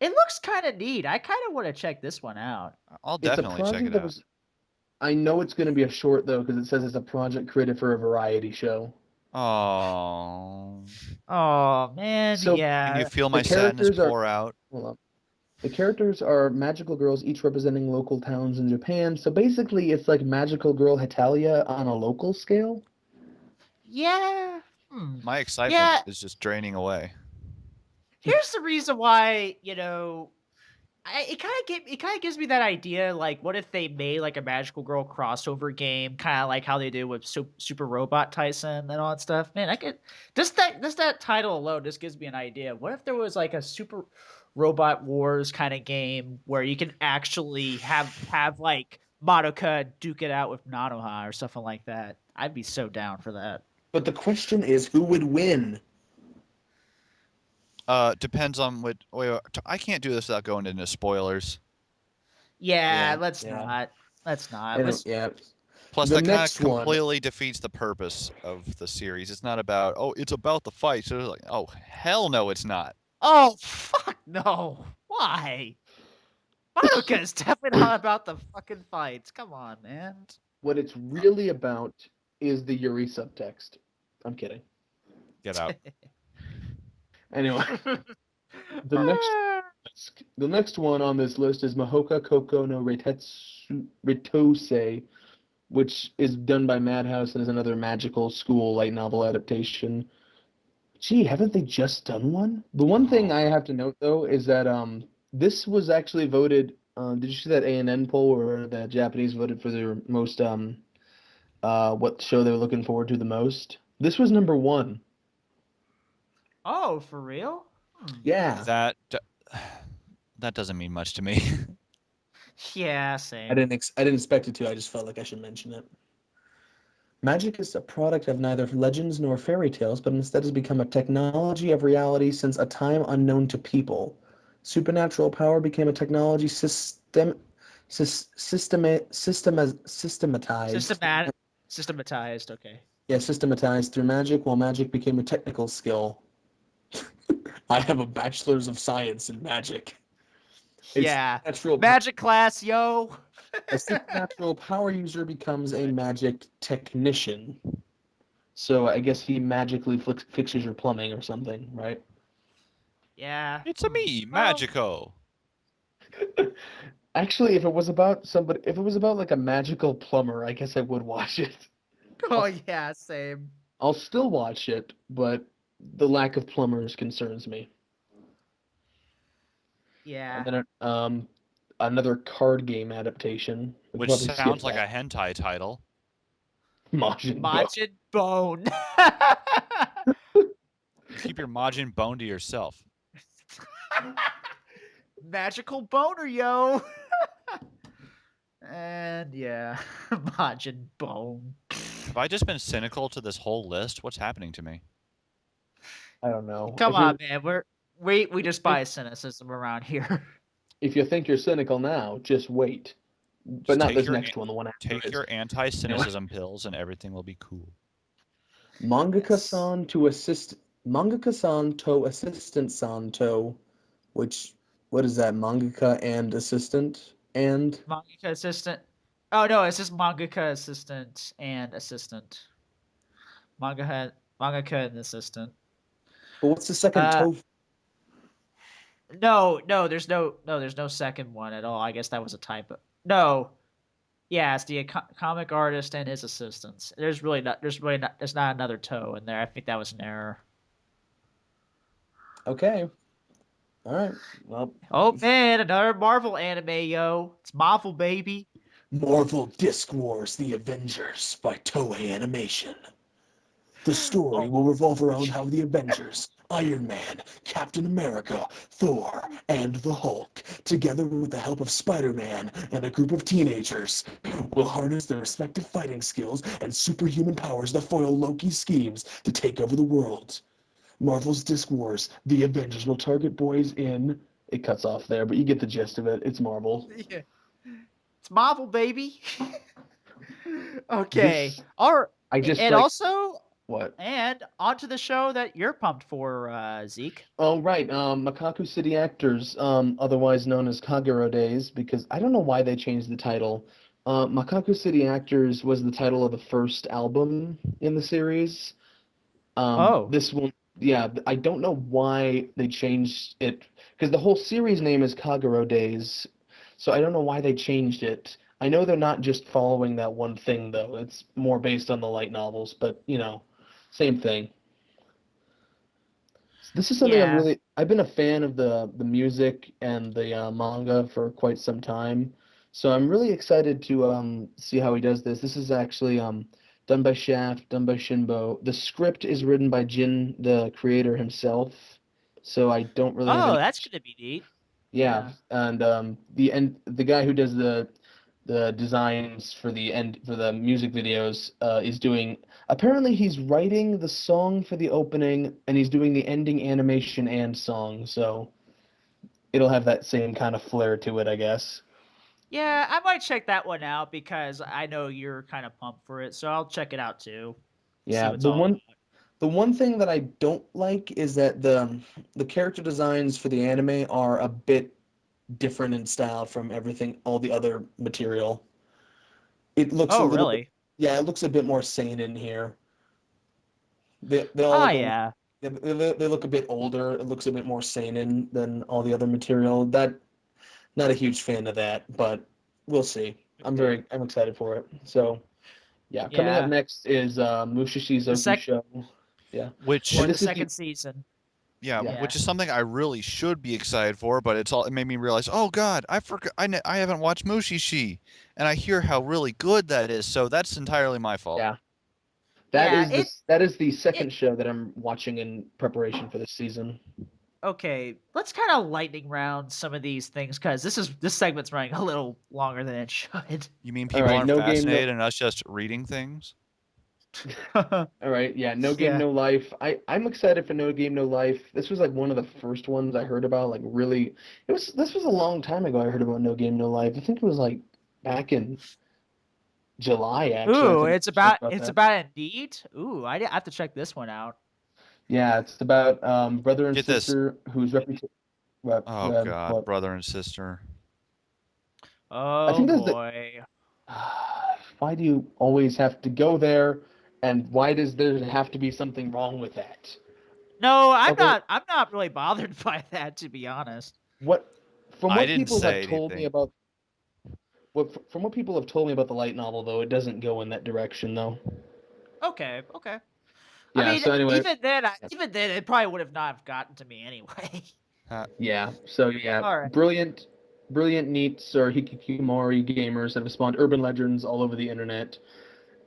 A: It looks kind of neat. I kind of want to check this one out.
D: I'll definitely check it out.
E: I know it's going to be a short, though, because it says it's a project created for a variety show.
D: Oh.
A: Oh, man,
E: So,
A: yeah.
D: Can you feel my sadness pour out?
E: Hold on. The characters are magical girls, each representing local towns in Japan. So basically, it's like Magical Girl Hetalia on a local scale.
A: Yeah.
D: My excitement is just draining away.
A: Here's the reason why, It kind of gives me that idea. Like, what if they made like a magical girl crossover game, kind of like how they did with Super Robot Tyson and all that stuff? Man, I could just that title alone just gives me an idea. What if there was like a Super Robot Wars kind of game where you can actually have like Madoka duke it out with Nanoha or something like that? I'd be so down for that.
C: But the question is, who would win?
D: Depends on what. I can't do this without going into spoilers.
A: Yeah,
C: Yeah,
A: let's
C: yeah.
A: not. Let's not.
C: And
A: Let's.
C: yeah,
D: Plus,
C: the
D: that kind of
C: next one.
D: completely defeats the purpose of the series. It's not about it's about the fight. So it's like, oh hell no, it's not.
A: Oh fuck no! Why? Madoka is definitely not about the fucking fights. Come on, man.
E: What it's really about is the Yuri subtext. I'm kidding.
D: Get out.
E: Anyway, the next one on this list is Mahoka Koko no Ritose, which is done by Madhouse and is another magical school light novel adaptation. Gee, haven't they just done one? The one thing I have to note though is that this was actually voted. Did you see that ANN poll where the Japanese voted for their most what show they were looking forward to the most? This was number one.
A: Oh, for real?
C: Yeah,
D: That doesn't mean much to me.
A: Yeah, same.
C: I didn't expect it to. I just felt like I should mention it. Magic is a product of neither legends nor fairy tales, but instead has become a technology of reality since a time unknown to people. Supernatural power became a technology systematized.
A: Systematized. Okay.
C: Yeah, systematized through magic, while magic became a technical skill. I have a bachelor's of science in magic.
A: Yeah.
C: Natural
A: Magic class, yo.
C: A supernatural power user becomes a magic technician. So I guess he magically fixes your plumbing or something, right?
A: Yeah.
D: It's a me,
A: Well,
D: Magico.
E: Actually, if it was about like a magical plumber, I guess I would watch it.
A: oh yeah, same.
E: I'll still watch it, but the lack of plumbers concerns me.
A: Yeah.
E: And then another card game adaptation. We could
D: Which
E: probably skip
D: sounds like a
E: that.
D: hentai title.
E: Majin Buu.
A: Majin Bone.
D: Keep your Majin bone to yourself.
A: Magical boner, yo. And yeah, Majin Bone.
D: Have I just been cynical to this whole list? What's happening to me?
E: I don't know.
A: Come on, man. We just buy cynicism around here.
E: If you think you're cynical now, just wait. But
D: Just
E: not this next one. The one after
D: Take
E: it.
D: your anti-cynicism pills, and everything will be cool.
C: Mangaka-san to assistant-san to, which, what is that? Mangaka and assistant? And
A: Mangaka assistant. Oh no, it's just mangaka assistant and assistant. Mangaka and assistant.
C: but what's the second
A: Uh,
C: to?
A: there's no second one at all. I guess that was a typo. No, yeah, it's the comic artist and his assistants. There's not another toe in there. I think that was an error.
C: Okay. All right. Well,
A: Oh man, another Marvel anime, yo. It's Marvel, baby.
C: Marvel Disc Wars: The Avengers by Toei Animation. The story will revolve around how the Avengers, Iron Man, Captain America, Thor, and the Hulk, together with the help of Spider-Man and a group of teenagers, will harness their respective fighting skills and superhuman powers to foil Loki's schemes to take over the world. Marvel's Disc Wars: The Avengers will target boys in... It cuts off there, but you get the gist of it. It's Marvel.
A: Yeah. It's Marvel, baby. Okay.
E: This,
A: All right.
E: I just
A: And
E: like...
A: also,
E: What?
A: and onto the show that you're pumped for, Zeke.
E: Oh, right. Makaku City Actors, otherwise known as Kagero Days, because I don't know why they changed the title. Makaku City Actors was the title of the first album in the series.
A: Oh.
E: This one, yeah, I don't know why they changed it, because the whole series name is Kagero Days, so I don't know why they changed it. I know they're not just following that one thing, though. It's more based on the light novels, but, same thing. This is something
A: Yeah.
E: I've been a fan of the music and the manga for quite some time. So I'm really excited to see how he does this. This is actually done by Shaft, done by Shinbo. The script is written by Jin, the creator himself. So I don't really have
A: Oh,
E: any.
A: that's gonna be neat.
E: Yeah,
A: Yeah.
E: and the guy who does the designs for the music videos is doing, apparently he's writing the song for the opening and he's doing the ending animation and song, so it'll have that same kind of flair to it, I guess.
A: Yeah, I might check that one out because I know you're kind of pumped for it, so I'll check it out too. See
E: Yeah,
A: what's all about.
C: The one thing that I don't like is that the character designs for the anime are a bit different in style from everything, all the other material. It looks a
A: Oh,
C: little bit,
A: really?
C: yeah, it looks a bit more seinen here. They all
A: Oh,
C: look
A: yeah.
C: they look a bit older. It looks a bit more seinen than all the other material. That not a huge fan of that, but we'll see. I'm excited for it. So yeah, coming up
A: Yeah.
C: next is Mushishi
A: The
C: Zoku
A: sec
C: Show. Yeah,
D: Which
A: or
C: and
A: the
C: this is the
A: second season.
D: Yeah,
C: yeah.
D: which
A: Yeah.
D: is something I really should be excited for, but it made me realize, oh God, I forgot I haven't watched Mushishi, and I hear how really good that is, so that's entirely my fault.
E: Yeah.
A: Yeah,
E: That is the
A: it
E: second show that I'm watching in preparation for this season.
A: okay, let's kind of lightning round some of these things because this segment's running a little longer than it should.
D: You mean
E: All
D: people
E: right,
D: aren't
E: no game, no.
D: fascinated in us just reading things?
E: All right, yeah, no game,
A: Yeah.
E: no life. I'm excited for No Game, No Life. This was like one of the first ones I heard about. Like really, this was a long time ago. I heard about No Game, No Life. I think it was like back in July. Actually, I
A: Ooh,
E: think I first heard about
A: it's
E: that.
A: about Indeed. Ooh, I have to check this one out.
E: Yeah, it's about brother and
D: Get this.
E: sister whose reputation.
D: Oh God,
E: What?
D: brother and sister.
E: I
A: Oh
E: think there's the.
A: boy.
E: Why do you always have to go there? And why does there have to be something wrong with that?
A: No,
E: Although
A: I'm not really bothered by that, to be honest.
E: what from
D: I
E: what
D: didn't
E: people have
D: say
E: told me
D: anything.
E: about from what people have told me about the light novel, though, it doesn't go in that direction, though.
A: Okay, okay. I
E: Yeah.
A: mean,
E: So anyway,
A: even then, it probably would have not have gotten to me anyway.
D: Uh,
E: yeah. So yeah,
A: All right.
E: brilliant neats or hikikomori gamers that have spawned urban legends all over the internet,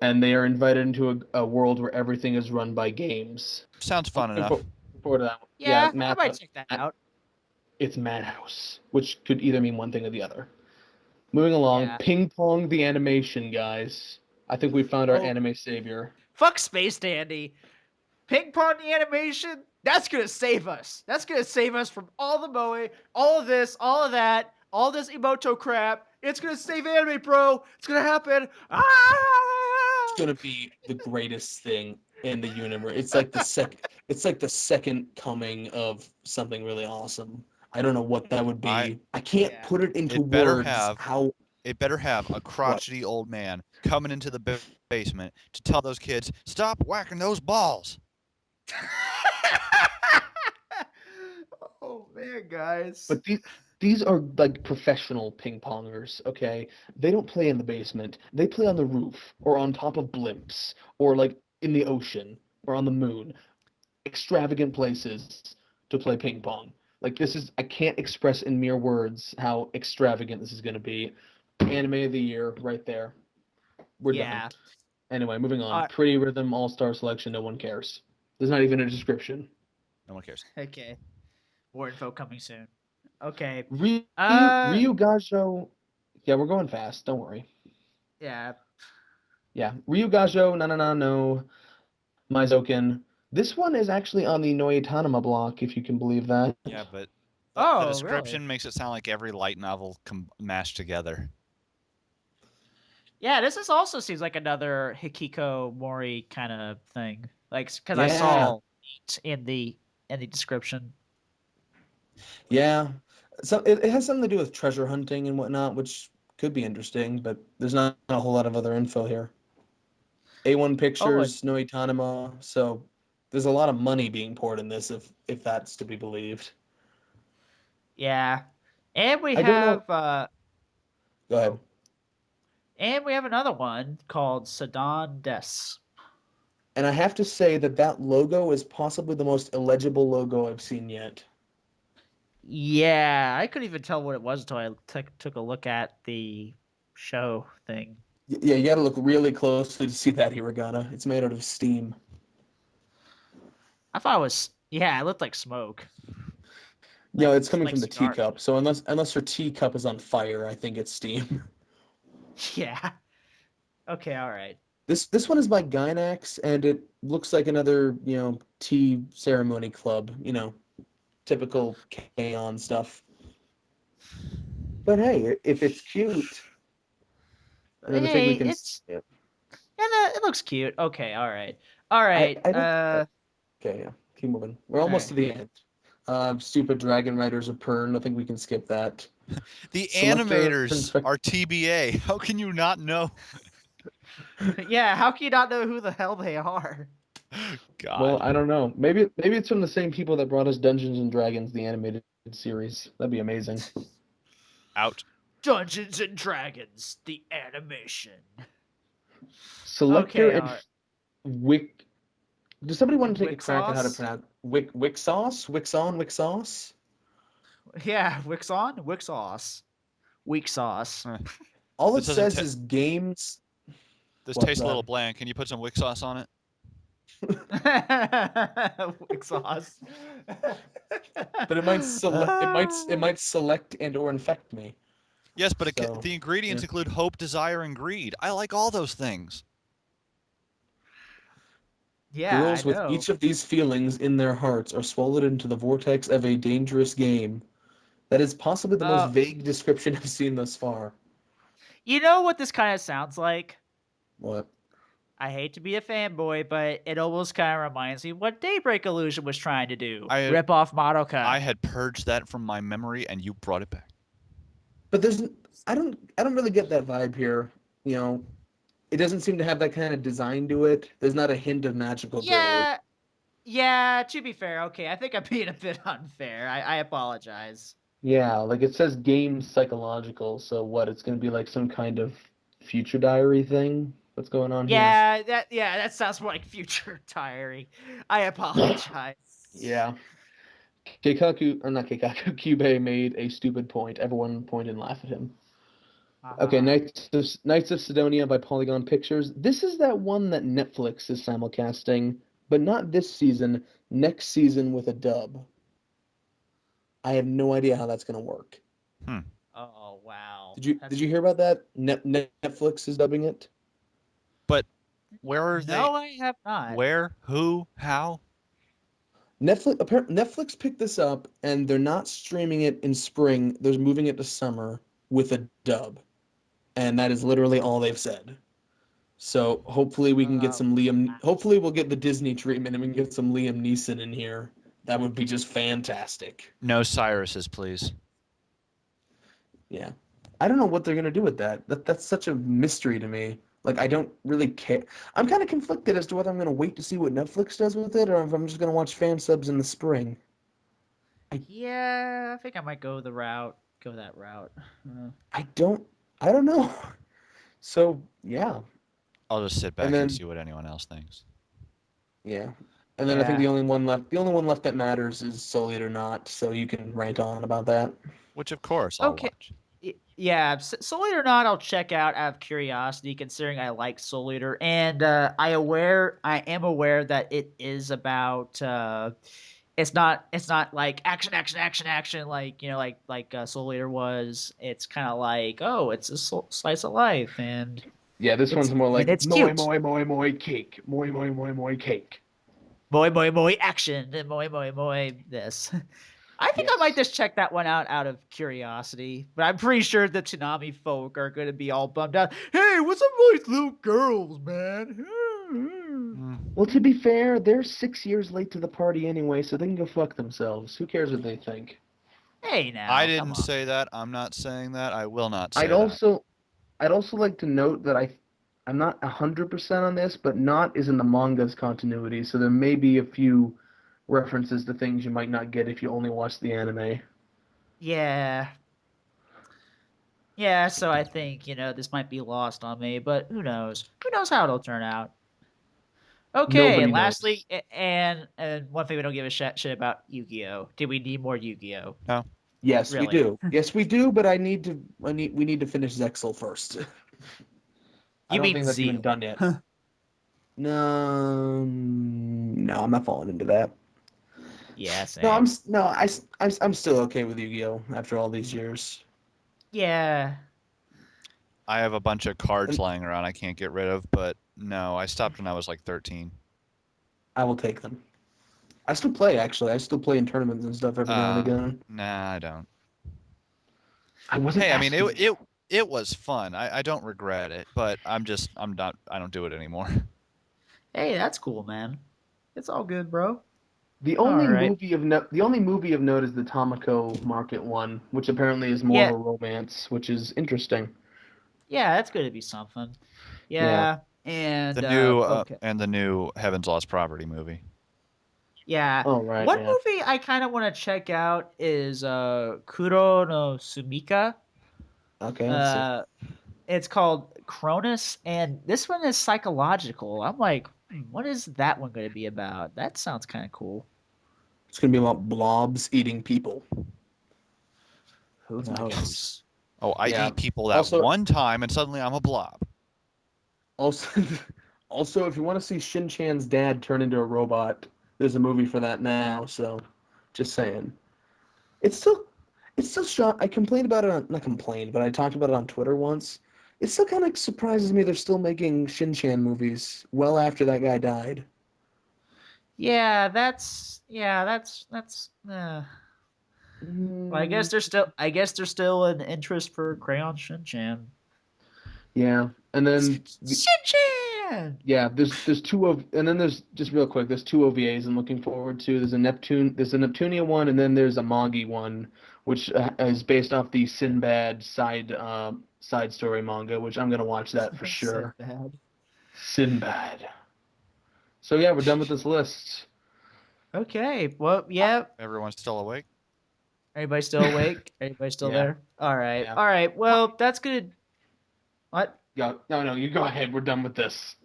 E: and they are invited into a world where everything is run by games.
D: sounds
E: I'm
D: fun
E: looking
D: enough.
E: forward to that one. Yeah,
A: Yeah, I might check that out.
E: It's Madhouse, which could either mean one thing or the other. Moving along,
A: Yeah.
E: Ping Pong the animation, guys. I think we found our
A: Oh,
E: anime savior.
A: fuck Space Dandy. Ping Pong the animation. That's gonna save us. That's gonna save us from all the moe, all of this, all of that, all this emoto crap. It's gonna save anime, bro. It's gonna happen.
C: It's
A: Ah!
C: gonna be the greatest thing in the universe. It's like the second coming of something really awesome. I don't know what that would
D: I
C: be. I can't
A: Yeah.
C: put it into
D: it better
C: words
D: have
C: how
D: it better have a
C: what.
D: crotchety old man coming into the basement to tell those kids, stop whacking those balls.
A: Oh man, guys.
E: But these are like professional ping pongers, okay? They don't play in the basement. They play on the roof or on top of blimps or like in the ocean or on the moon. Extravagant places to play ping pong. Like this is I can't express in mere words how extravagant this is going to be. Anime of the year right there. We're done.
A: Yeah.
E: Anyway, moving on.
A: Uh,
E: Pretty Rhythm All-Star Selection, no one cares. There's not even a description.
D: No one cares.
A: okay. More info coming soon. Okay.
E: Ryu Gajo. Yeah, we're going fast. Don't worry.
A: Yeah.
E: Yeah, Ryu Gajo, na na na no, Maizoken. This one is actually on the Noitanama block, if you can believe that.
D: Yeah, but the
A: Oh, really?
D: description makes it sound like every light novel mashed together.
A: Yeah, this is also seems like another Hikiko Mori kind of thing. Like, because I
C: Yeah,
A: saw it in the description.
C: yeah. So it has something to do with treasure hunting and whatnot, which could be interesting, but there's not a whole lot of other info here. A1
A: Oh, and
C: Pictures, no Itanema, so there's a lot of money being poured in this if that's to be believed.
A: yeah, and we
C: I don't know.
A: have
C: Go ahead.
A: and we have another one called Sedan Des.
C: And I have to say that logo is possibly the most illegible logo I've seen yet.
A: Yeah, I couldn't even tell what it was until I took a look at the show thing.
C: Yeah, you got to look really closely to see that hiragana. It's made out of steam.
A: I thought it was, yeah, it looked like smoke.
C: You know, it's coming
A: Like
C: from the
A: cigar.
C: teacup. So unless her teacup is on fire, I think it's steam.
A: Yeah. Okay, all right.
C: This one is by Gynax, and it looks like another, tea ceremony club, typical K-On stuff. But hey, if it's cute, and then I think we
A: Hey,
C: can.
A: it's
C: Yeah,
A: it looks cute. Okay, all right. All right.
C: I don't. Okay, yeah, keep moving. We're
A: All
C: almost
A: right.
C: to the end. Stupid Dragon Riders of Pern. I think we can skip that.
D: The
C: Selector
D: animators
C: inspect.
D: are TBA. How can you not know?
A: Yeah, how can you not know who the hell they are?
C: Well,
D: God.
C: I don't know. Maybe it's from the same people that brought us Dungeons and Dragons, the animated series. That'd be amazing.
D: Out.
A: Dungeons and Dragons, the animation.
C: Selector
A: Okay,
C: and
A: all right.
C: Wick. Does somebody want
A: And
C: to take a
A: Wick
C: crack at how to
A: sauce?
C: pronounce Wick sauce? Wick on? Wick sauce?
A: Yeah, Wick on? Wick sauce. Weak sauce.
D: Huh.
C: All it
D: This doesn't.
C: says is games.
D: This
C: What's
D: tastes a little
C: that?
D: bland. Can you put some wick sauce on it?
A: Wick sauce.
C: But it might select and or infect me.
D: Yes, but
C: So
D: the ingredients
C: yeah.
D: include hope, desire, and greed. I like all those things.
A: Yeah, I
C: Girls with
A: know.
C: each of these feelings in their hearts are swallowed into the vortex of a dangerous game. That is possibly the most
A: Uh,
C: vague description I've seen thus far.
A: you know what this kind of sounds like?
C: What?
A: I hate to be a fanboy, but it almost kind of reminds me what Daybreak Illusion was trying to do.
D: I
A: Rip off Madoka.
D: I had purged that from my memory, and you brought it back.
C: But I don't really get that vibe here. You know, it doesn't seem to have that kind of design to it. There's not a hint of magical girl.
A: Yeah, yeah, to be fair, okay, I think I'm being a bit unfair. I apologize.
C: Yeah, like it says game psychological, so what? It's gonna be like some kind of future diary thing? What's going on here?
A: Yeah, that sounds more like Future Diary. I apologize.
C: Yeah. Keikaku, or not Keikaku, Kyubey made a stupid point. Everyone point and laugh at him. Okay,
A: Uh-huh.
C: Knights of Sidonia by Polygon Pictures. This is that one that Netflix is simulcasting, but not this season, next season with a dub. I have no idea how that's gonna work.
D: Hmm.
A: Oh wow.
C: Did you hear about that? Netflix is dubbing it.
D: But where are they?
A: No, I have not.
D: Where? Who? How?
C: Netflix picked this up, and they're not streaming it in spring. They're moving it to summer with a dub, and that is literally all they've said. So hopefully we can get some Liam. Hopefully we'll get the Disney treatment and we can get some Liam Neeson in here. That would be just fantastic.
D: No Cyruses, please.
C: Yeah, I don't know what they're gonna do with that. That's such a mystery to me. Like I don't really care. I'm kind of conflicted as to whether I'm gonna wait to see what Netflix does with it, or if I'm just gonna watch fan subs in the spring.
A: Yeah, I think I might go that route.
C: I don't. I don't know. So yeah,
D: I'll just sit
C: and
D: back and
C: then
D: see what anyone else thinks.
C: yeah, and then I think
A: Yeah.
C: the only one left that matters is Soul Eat or Not. So you can rant on about that.
D: Which, of course, I'll
A: Okay.
D: watch.
A: Yeah, Soul Eater or not, I'll check out of curiosity, considering I like Soul Eater, and I am aware that it is about. It's not like action, action, action, action, like like Soul Eater was. It's kind of like, oh, it's a slice of life, and
C: Yeah, this
A: it's
C: one's more
A: and
C: like
A: it's
C: moi
A: cute.
C: moi moi moi cake, moi moi moi moi cake.
A: Moi moi moi action, and moi moi moi this. I think I might
C: Yes.
A: just check that one out of curiosity, but I'm pretty sure the Tsunami folk are going to be all bummed out. Hey, what's up with these little girls, man?
D: Mm.
C: Well, to be fair, they're 6 years late to the party anyway, so they can go fuck themselves. Who cares what they think?
A: Hey, now,
D: I
A: come
D: didn't
A: on.
D: say that. I'm not saying that. I will not
C: I'd
D: say that.
C: also, I'd also like to note that I'm not 100% on this, but not is in the manga's continuity, so there may be a few references to things you might not get if you only watch the anime.
A: Yeah, yeah. So I think this might be lost on me, but who knows? Who knows how it'll turn out? Okay,
E: Nobody
A: and
E: knows.
A: lastly, and one thing we don't give a shit about Yu-Gi-Oh. Do we need more Yu-Gi-Oh?
D: No.
C: Yes, we
A: Really?
C: do. Yes, we do. But we need to finish Zexel first.
E: I
A: You
E: don't
A: mean
E: think that's even
A: Zeal?
E: done yet.
C: No, I'm not falling into that.
A: Yeah,
C: No,
A: same.
C: I'm still okay with Yu-Gi-Oh after all these years.
A: Yeah.
D: I have a bunch of cards
C: And-
D: lying around I can't get rid of, but no, I stopped when I was like 13.
C: I will take them. I still play actually. I still play in tournaments and stuff every now and again.
D: Nah, I don't.
C: I wasn't.
D: Hey, I mean,
C: asking.
D: it was fun. I don't regret it, but I'm not. I don't do it anymore.
A: Hey, that's cool, man. It's all good, bro.
E: The
A: All
E: only
A: right.
E: movie of note, the only movie of note is the Tomoko Market one, which apparently is more
A: Yeah.
E: of a romance, which is interesting.
A: Yeah, that's going to be something.
E: Yeah.
A: Yeah. And okay.
D: The new Heaven's Lost Property movie.
A: Yeah.
E: Oh right,
A: One
E: yeah.
A: movie I kind of want to check out is Kuro no Sumika.
C: Okay, let's see.
A: It's called Cronus, and this one is psychological. I'm like, what is that one going to be about? That sounds kind of cool.
C: It's gonna be about blobs eating people.
A: Who
C: That's my guess.
A: knows?
D: Oh, I
C: Yeah.
D: eat people that
C: Also-
D: one time, and suddenly I'm a blob.
C: Also, also, if you want to see Shin Chan's dad turn into a robot, there's a movie for that now. So, just saying. It's still shot. I complained about it on, not complained, but I talked about it on Twitter once. It still kind of surprises me they're still making Shin Chan movies well after that guy died.
A: Yeah, that's. Well, I guess there's still an interest for Crayon Shin-chan.
E: Yeah. And then
A: Shin-chan.
E: yeah, there's two of and then there's just real quick, there's two OVAs I'm looking forward to. There's a Neptunia one, and then there's a Magi one, which is based off the Sinbad side story manga, which I'm gonna watch that for sure.
A: Bad.
E: Sinbad. So yeah, we're done with this list.
A: Okay. Well, yeah.
D: Everyone's still awake.
A: Everybody still awake? Everybody still
E: Yeah.
A: there? All right.
E: Yeah.
A: All right. Well, that's good. What?
E: No, you go ahead. We're done with this.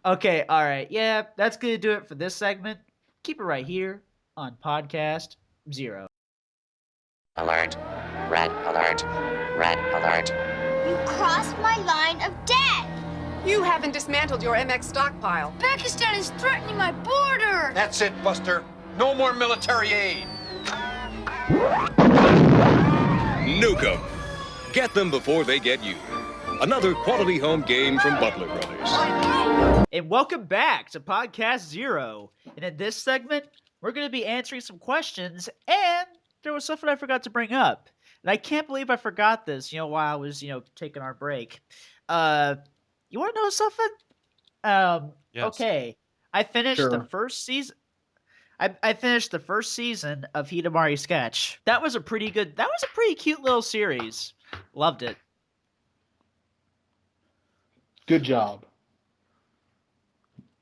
A: Okay. All right. Yeah, that's going to do it for this segment. Keep it right here on Podcast Zero.
G: Alert. Red alert. Red alert.
B: You crossed my line of death!
H: You haven't dismantled your MX stockpile.
B: Pakistan is threatening my border!
F: That's it, Buster. No more military aid.
I: Nuke 'em. Get them before they get you. Another quality home game from Butler Brothers.
A: And welcome back to Podcast Zero. And in this segment, we're going to be answering some questions. And there was something I forgot to bring up. And I can't believe I forgot this, while I was, taking our break. You want to know something?
D: Yes.
A: Okay. I finished the
E: Sure.
A: first season. I finished the first season of Hidamari Sketch. That was a pretty cute little series. Loved it.
E: Good job.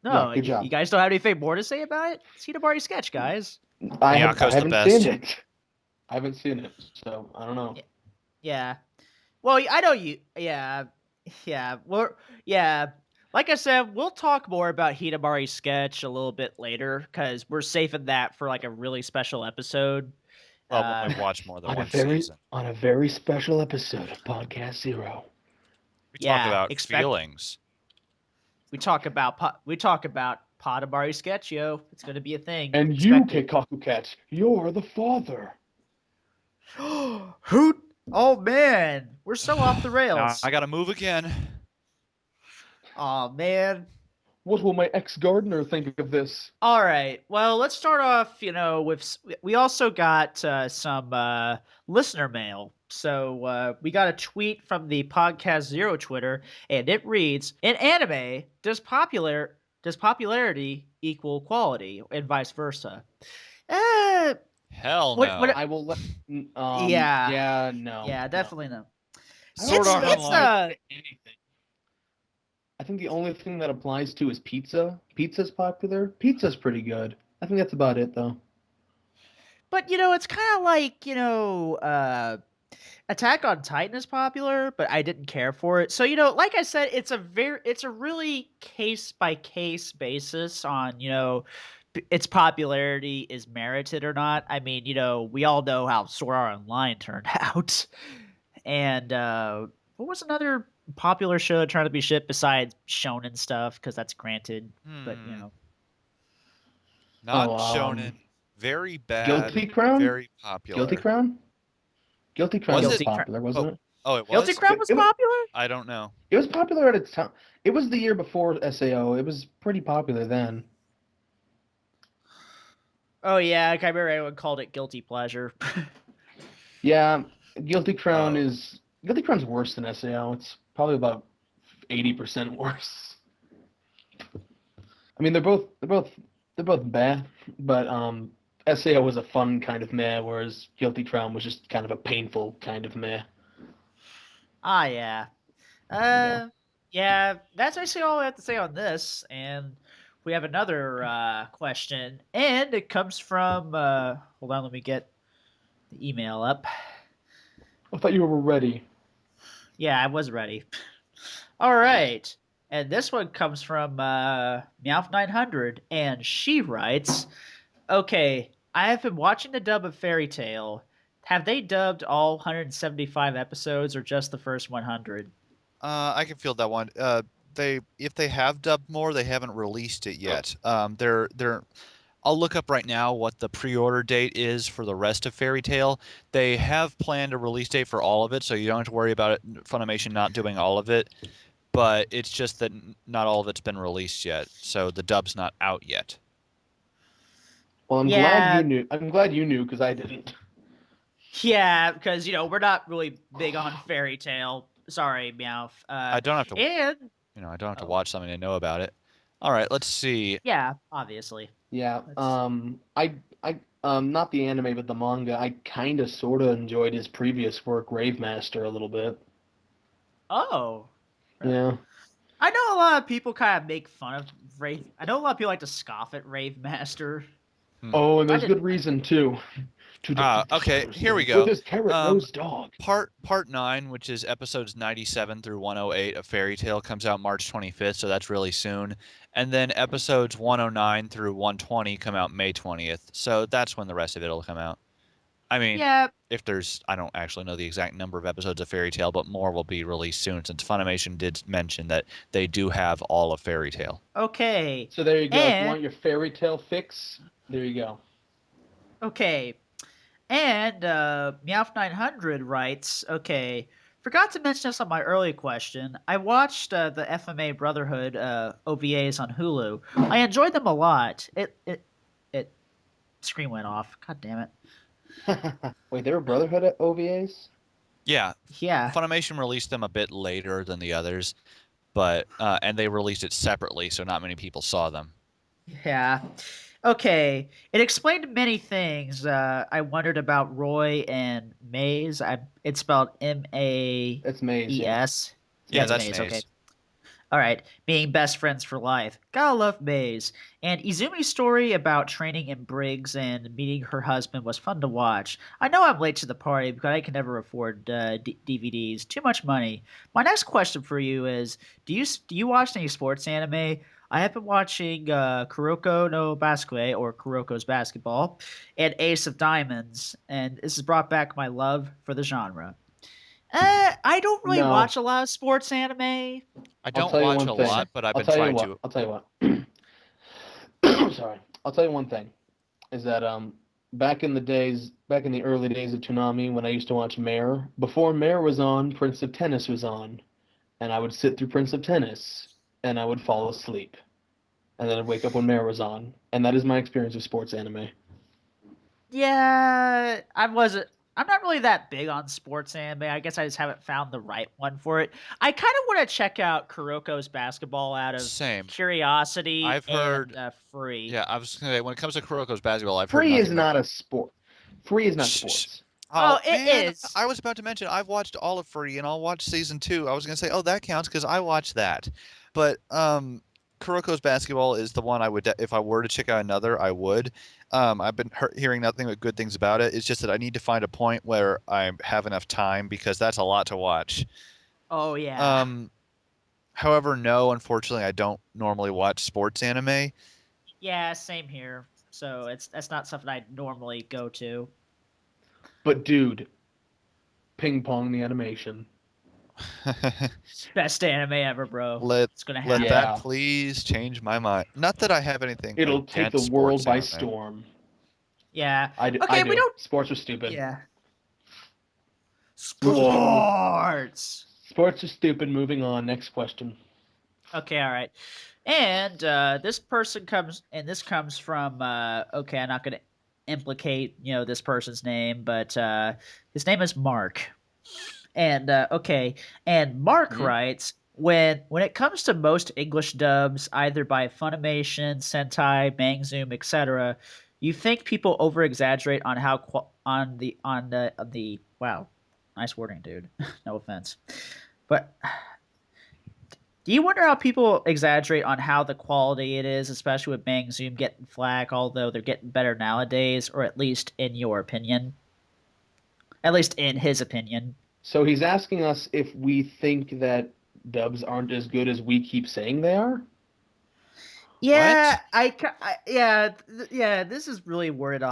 A: No,
E: Yeah, good job.
A: you guys don't have anything more to say about it? It's Hidamari Sketch, guys.
E: I
D: Miyako's the
E: haven't
D: best.
E: seen it. I haven't seen it, so I don't know.
A: Yeah. Well, I know you. Yeah. Yeah. Yeah. Like I said, we'll talk more about Hidamari Sketch a little bit later because we're saving that for like a really special episode.
D: Well, when we watch more than
E: On
D: one
E: a very
D: season.
E: on a very special episode of Podcast Zero.
D: We talk
A: Yeah,
D: about feelings.
A: We talk about Hidamari Sketch, yo. It's gonna be a thing.
E: And you,
A: Expect it.
E: Keikaku Cat, you're the father.
A: Hoot! Oh man, we're so off the
D: Now
A: rails.
D: I gotta move again.
A: Oh man.
E: What will my ex-gardener think of this?
A: All right. Well, let's start off. With we also got some listener mail. So we got a tweet from the Podcast Zero Twitter, and it reads: "In anime, does popularity equal quality, and vice versa?"
D: Hell
A: What-
D: no.
A: what-
E: I will let.
A: Yeah.
E: Yeah. No.
A: Yeah, definitely no.
D: Sword Art
A: it's
D: Online.
E: Anything. I think the only thing that applies to is pizza. Pizza's popular. Pizza's pretty good. I think that's about it, though.
A: But it's kind of like Attack on Titan is popular, but I didn't care for it. So, like I said, it's a really case by case basis on, its popularity is merited or not. I mean, we all know how Sword Art Online turned out. And what was another popular show trying to be shit besides shonen stuff? Because that's granted, but
D: Not
E: Oh,
D: shonen. Very bad.
E: Guilty Crown?
D: Very popular.
E: Guilty Crown? Guilty Crown
D: Was
E: was
D: it?
E: popular, wasn't it?
D: Oh, it was?
A: Guilty Crown was
E: It was-
A: popular.
D: I don't know.
E: It was popular at its time. It was the year before SAO. It was pretty popular then.
A: Oh yeah, I remember everyone called it guilty pleasure.
E: Yeah, Guilty Crown's worse than SAO. It's probably about 80% worse. I mean, they're both bad, but SAO was a fun kind of meh, whereas Guilty Crown was just kind of a painful kind of meh.
A: Ah, yeah. Yeah, that's actually all I have to say on this. And we have another question, and it comes from. Hold on, let me get the email up.
E: I thought you were ready.
A: Yeah, I was ready. All right, and this one comes from Meowth900, and she writes, "Okay, I have been watching the dub of Fairy Tale. Have they dubbed all 175 episodes, or just the first 100?"
D: I can feel that one. If they have dubbed more, they haven't released it yet. I'll look up right now what the pre-order date is for the rest of Fairy Tale. They have planned a release date for all of it, so you don't have to worry about Funimation not doing all of it. But it's just that not all of it's been released yet, so the dub's not out yet.
E: Well, I'm glad you knew because I didn't.
A: Yeah, because we're not really big on Fairy Tale. Sorry, Meowth.
D: I don't have to.
A: And
D: I don't have to watch something to know about it. All right, let's see.
A: yeah, obviously.
E: Yeah. Not the anime, but the manga. I kind of sort of enjoyed his previous work, Rave Master, a little bit.
A: Oh.
E: Yeah.
A: I know a lot of people kind of make fun of Rave. I know a lot of people like to scoff at Rave Master.
E: Oh, and there's good reason too.
D: Okay, here we go.
E: With his carrot-nosed dog.
D: Part 9, which is episodes 97 through 108 of Fairy Tale, comes out March 25th, so that's really soon. And then episodes 109 through 120 come out May 20th, so that's when the rest of it will come out. I mean,
A: yeah.
D: If there's, I don't actually know the exact number of episodes of Fairy Tale, but more will be released soon, since Funimation did mention that they do have all of Fairy Tale.
A: Okay.
E: So there you go. If you want your Fairy Tale fix, there you go.
A: Okay. And Meowth900 writes, okay, forgot to mention this on my early question. I watched the FMA Brotherhood OVAs on Hulu. I enjoyed them a lot. It screen went off. God damn it.
E: Wait, there were Brotherhood OVAs?
D: Yeah.
A: Yeah.
D: Funimation released them a bit later than the others, but and they released it separately, so not many people saw them.
A: Yeah. Okay. It explained many things. I wondered about Roy and Maze. It's spelled M-A-E-S.
E: That's Maze.
D: Yeah, that's
A: Maze.
D: Maze.
A: Okay. All right. Being best friends for life. Gotta love Maze. And Izumi's story about training in Briggs and meeting her husband was fun to watch. I know I'm late to the party because I can never afford DVDs. Too much money. My next question for you is: Do you watch any sports anime? I have been watching Kuroko no Basket, or Kuroko's Basketball, and Ace of Diamonds, and this has brought back my love for the genre. I don't really watch a lot of sports anime.
D: I don't watch a lot, but I've been trying to.
E: I'll tell you what. Sorry. I'll tell you one thing. Is that back in the early days of Toonami, when I used to watch Mare, before Mare was on, Prince of Tennis was on. And I would sit through Prince of Tennis, and I would fall asleep. And then I'd wake up when Mare was on. And that is my experience with sports anime.
A: Yeah, I'm not really that big on sports anime. I guess I just haven't found the right one for it. I kind of want to check out Kuroko's Basketball out of curiosity.
D: I've heard
A: free.
D: Yeah, I was gonna say, when it comes to Kuroko's Basketball, I've heard
E: free is not a sport. Free is not sports.
A: Oh, it is.
D: I was about to mention I've watched all of Free, and I'll watch season 2. I was gonna say, oh, that counts because I watched that. But Kuroko's Basketball is the one I would, if I were to check out another, I would. I've been hearing nothing but good things about it. It's just that I need to find a point where I have enough time because that's a lot to watch.
A: Oh yeah.
D: However, no, unfortunately, I don't normally watch sports anime.
A: Yeah, same here. So that's not something I'd normally go to.
E: But dude, Ping Pong the animation.
A: Best anime ever, bro.
D: Let
A: It's gonna
D: let
A: happen.
E: Yeah.
D: that please change my mind. Not that I have anything
E: It'll take the
D: against
E: world
D: sports
E: by
D: anime.
E: storm.
A: Yeah.
E: I
A: Okay,
E: do.
A: we don't.
E: Sports are stupid.
A: Yeah.
E: Sports are stupid.
A: Sports.
E: Sports are stupid. Moving on. Next question.
A: Okay, all right. And this person comes, and this comes from. Okay, I'm not gonna implicate this person's name, but his name is Mark. And okay, and Mark
E: Mhm.
A: writes, when it comes to most English dubs, either by Funimation, Sentai, Bang Zoom, etc., you think people over exaggerate on how on the wow, nice wording, dude. No offense, but do you wonder how people exaggerate on how the quality it is, especially with Bang Zoom getting flack, although they're getting better nowadays, or at least in your opinion, at least in his opinion.
E: So he's asking us if we think that dubs aren't as good as we keep saying they are.
A: Yeah, yeah. This is really worded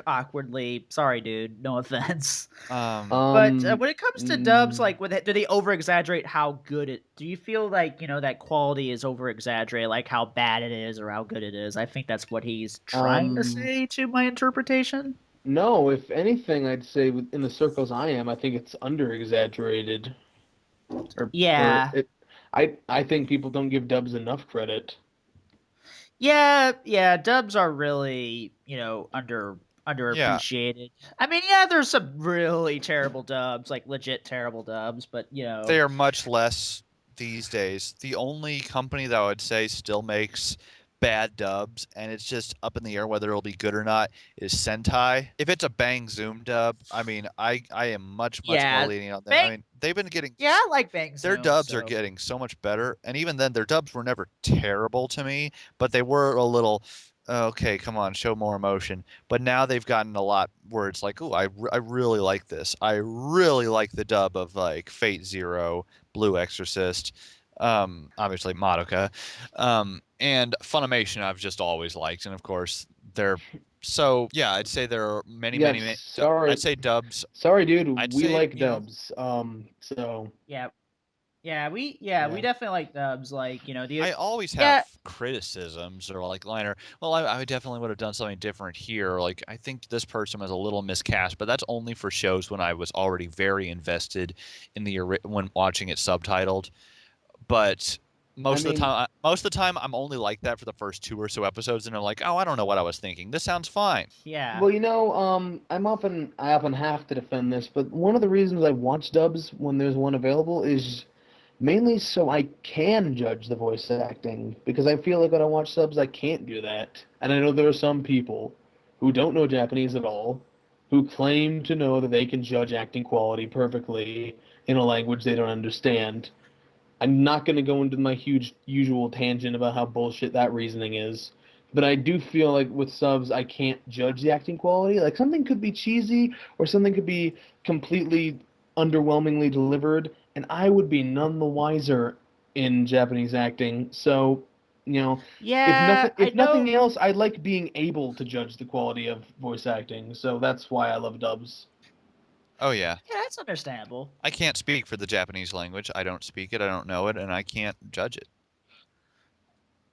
A: awkwardly. Sorry, dude. No offense. But
E: Um,
A: when it comes to dubs,
E: mm,
A: like, do they over exaggerate how good it? Do you feel like that quality is over exaggerated, like how bad it is or how good it is? I think that's what he's trying to
E: um,
A: say to my interpretation.
E: no. If anything, I'd say in the circles I am, I think it's under exaggerated. Or
A: Yeah,
E: it. I think people don't give dubs enough credit.
A: yeah. Dubs are really
D: Yeah,
A: underappreciated. I mean, yeah, there's some really terrible dubs, like legit terrible dubs, but
D: they are much less these days. The only company that I would say still makes bad dubs, and it's just up in the air whether it'll be good or not, is Sentai. If it's a Bang Zoom dub, I mean, I am much more
A: yeah,
D: leaning on them. I
A: Bang.
D: mean, they've been getting
A: Yeah, I like Bang
D: their
A: Zoom.
D: dubs are
A: So
D: getting so much better, and even then, their dubs were never terrible to me, but they were a little. Okay, come on, show more emotion. But now they've gotten a lot where it's like, oh, I really like this. I really like the dub of like Fate Zero, Blue Exorcist, obviously Madoka, and Funimation. I've just always liked, and of course they're so yeah. I'd say there are
E: Yeah,
D: I'd
E: sorry,
D: say dubs.
E: sorry, dude.
D: I'd
E: We
D: say
E: like dubs. So
A: yeah, we
E: yeah.
A: definitely like dubs. Like the
D: I always have
A: yeah
D: criticisms or like liner. Well, I definitely would have done something different here. Like I think this person was a little miscast, but that's only for shows when I was already very invested in when watching it subtitled. But
E: I mean,
D: most of the time, I'm only like that for the first two or so episodes, and I'm like, oh, I don't know what I was thinking. This sounds fine.
A: yeah
E: well, I often have to defend this, but one of the reasons I watch dubs when there's one available is mainly so I can judge the voice acting because I feel like when I watch subs, I can't do that. And I know there are some people who don't know Japanese at all who claim to know that they can judge acting quality perfectly in a language they don't understand. I'm not going to go into my huge usual tangent about how bullshit that reasoning is, but I do feel like with subs, I can't judge the acting quality. Like something could be cheesy or something could be completely underwhelmingly delivered, and I would be none the wiser in Japanese acting. So, you know,
A: yeah I
E: if
A: know
E: nothing else, I like being able to judge the quality of voice acting. So that's why I love dubs.
D: Oh yeah,
A: yeah that's understandable.
D: I can't speak for the Japanese language. I don't speak it. I don't know it, and I can't judge it.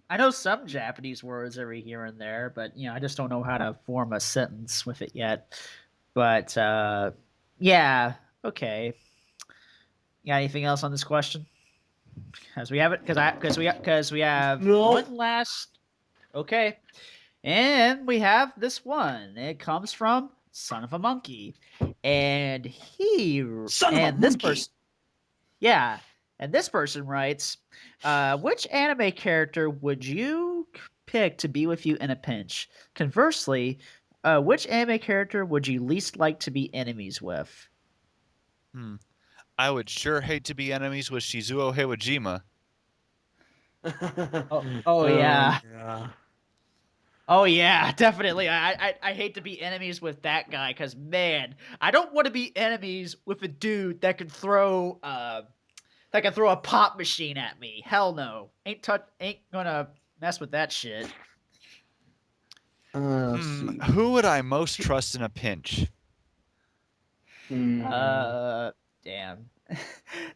A: I know some Japanese words every here and there, but I just don't know how to form a sentence with it yet. But yeah, okay. You got anything else on this question? Because we have it, because we have
E: No.
A: one last. Okay, and we have this one. It comes from Son of a Monkey, and
E: Son of a
A: and this
E: monkey.
A: person, yeah, and this person writes, which anime character would you pick to be with you in a pinch? Conversely, which anime character would you least like to be enemies with?
D: Hmm. I would sure hate to be enemies with Shizuo Heiwajima.
A: Oh yeah.
C: Yeah.
A: Oh yeah, definitely. I hate to be enemies with that guy because man, I don't want to be enemies with a dude that can throw a pop machine at me. Hell no, ain't gonna mess with that shit.
C: Let's see.
D: Who would I most trust in a pinch?
C: Hmm.
A: Damn.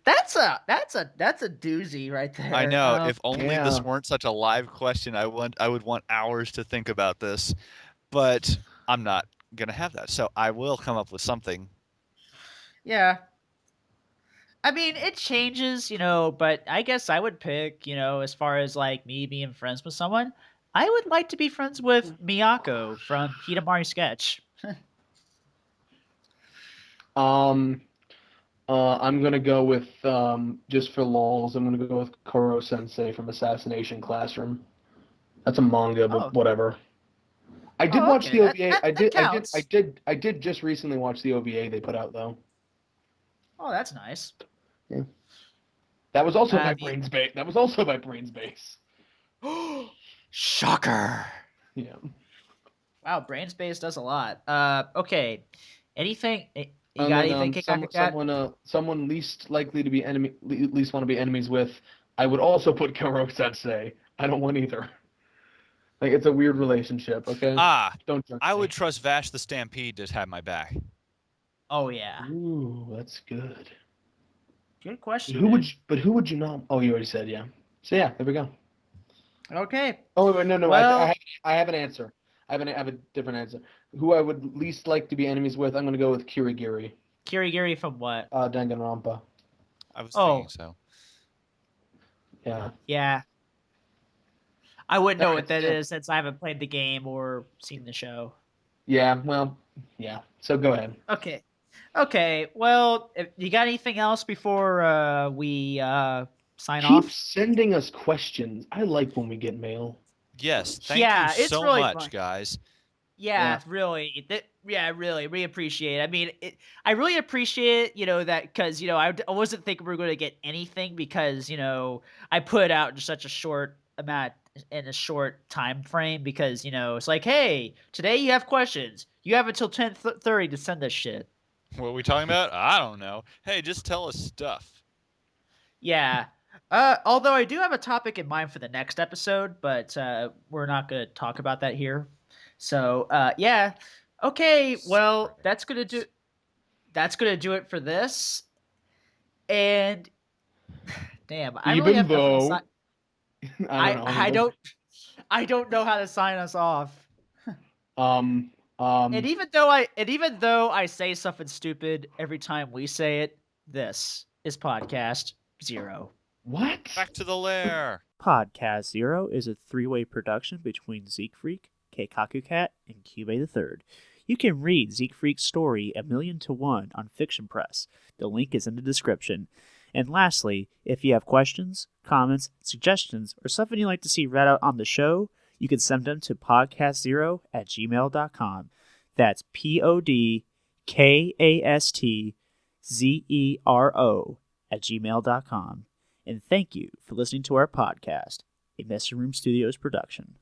A: That's a doozy right
D: I
A: there.
D: know. If only this
C: Yeah.
D: weren't such a live question, I would want hours to think about this, but I'm not gonna have that. So I will come up with something.
A: Yeah. I mean, it changes, but I guess I would pick, as far as like me being friends with someone, I would like to be friends with Miyako from Hidamari Sketch.
E: Um, I'm gonna go with just for lols. I'm gonna go with Koro Sensei from Assassination Classroom. That's a manga, but
A: Oh,
E: whatever. I did
A: oh,
E: watch
A: okay.
E: the
A: That
E: OVA.
A: that that counts.
E: I did just recently watch the OVA they put out though.
A: Oh, that's nice.
E: Yeah. That was also by
A: The
E: Brains Base. That was also by Brains Base.
A: Shocker.
E: Yeah.
A: Wow, Brain Space does a lot. Okay. Anything? You
E: And
A: got
E: then
A: anything, Cat?
E: someone least likely to be least want to be enemies with. I would also put Koro Sensei. I don't want either. Like it's a weird relationship. Okay,
D: Ah,
E: don't judge
D: I
E: me.
D: would trust Vash the Stampede to have my back.
A: Oh yeah.
E: Ooh, that's good.
A: Good question,
E: Who would
A: dude.
E: you, but who would you not? Oh, you already said yeah. So yeah, there we go.
A: Okay.
E: Oh wait, no,
A: Well,
E: I have an answer. I have a different answer. Who I would least like to be enemies with? I'm gonna go with Kirigiri,
A: Kirigiri from what?
E: Danganronpa.
D: I was thinking
A: Oh,
D: so.
E: Yeah.
A: yeah. I wouldn't
E: All
A: know
E: right.
A: what that
E: So
A: is since I haven't played the game or seen the show.
E: yeah. Well, yeah. So go ahead.
A: Okay. Okay. Well, if you got anything else before we sign
E: Keep
A: off?
E: sending us questions. I like when we get mail.
D: Yes, thank you
A: Yeah, it's
D: so
A: really
D: much,
A: fun.
D: guys.
A: Yeah,
E: Yeah.
A: really. Yeah, really. We appreciate it. I mean, I really appreciate, that because, I wasn't thinking we were going to get anything because, I put out in such a short amount in a short time frame because, it's like, hey, today you have questions. You have until 10:30 to send this shit.
D: What are we talking about? I don't know. Hey, just tell us stuff.
A: Yeah. Although I do have a topic in mind for the next episode, but we're not going to talk about that here. So, yeah. Okay, well, that's gonna do it for this. And damn, I really
E: Even
A: have nothing to sign.
E: though I don't
A: I
E: know
A: I
E: anything.
A: don't I don't know how to sign us off.
E: Um.
A: And
E: Um.
A: even though I say something stupid every time we say it, this is podcast 0.
E: What?
D: Back to the lair.
A: Podcast Zero is a three-way production between Zeke Freak, Keikaku Cat, and Cube the Third. You can read Zeke Freak's story A Million to One on Fiction Press. The link is in the description. And lastly, if you have questions, comments, suggestions, or something you'd like to see read out on the show, you can send them to podcastzero@gmail.com. That's podcastzero@gmail.com. And thank you for listening to our podcast, a Messy Room Studios production.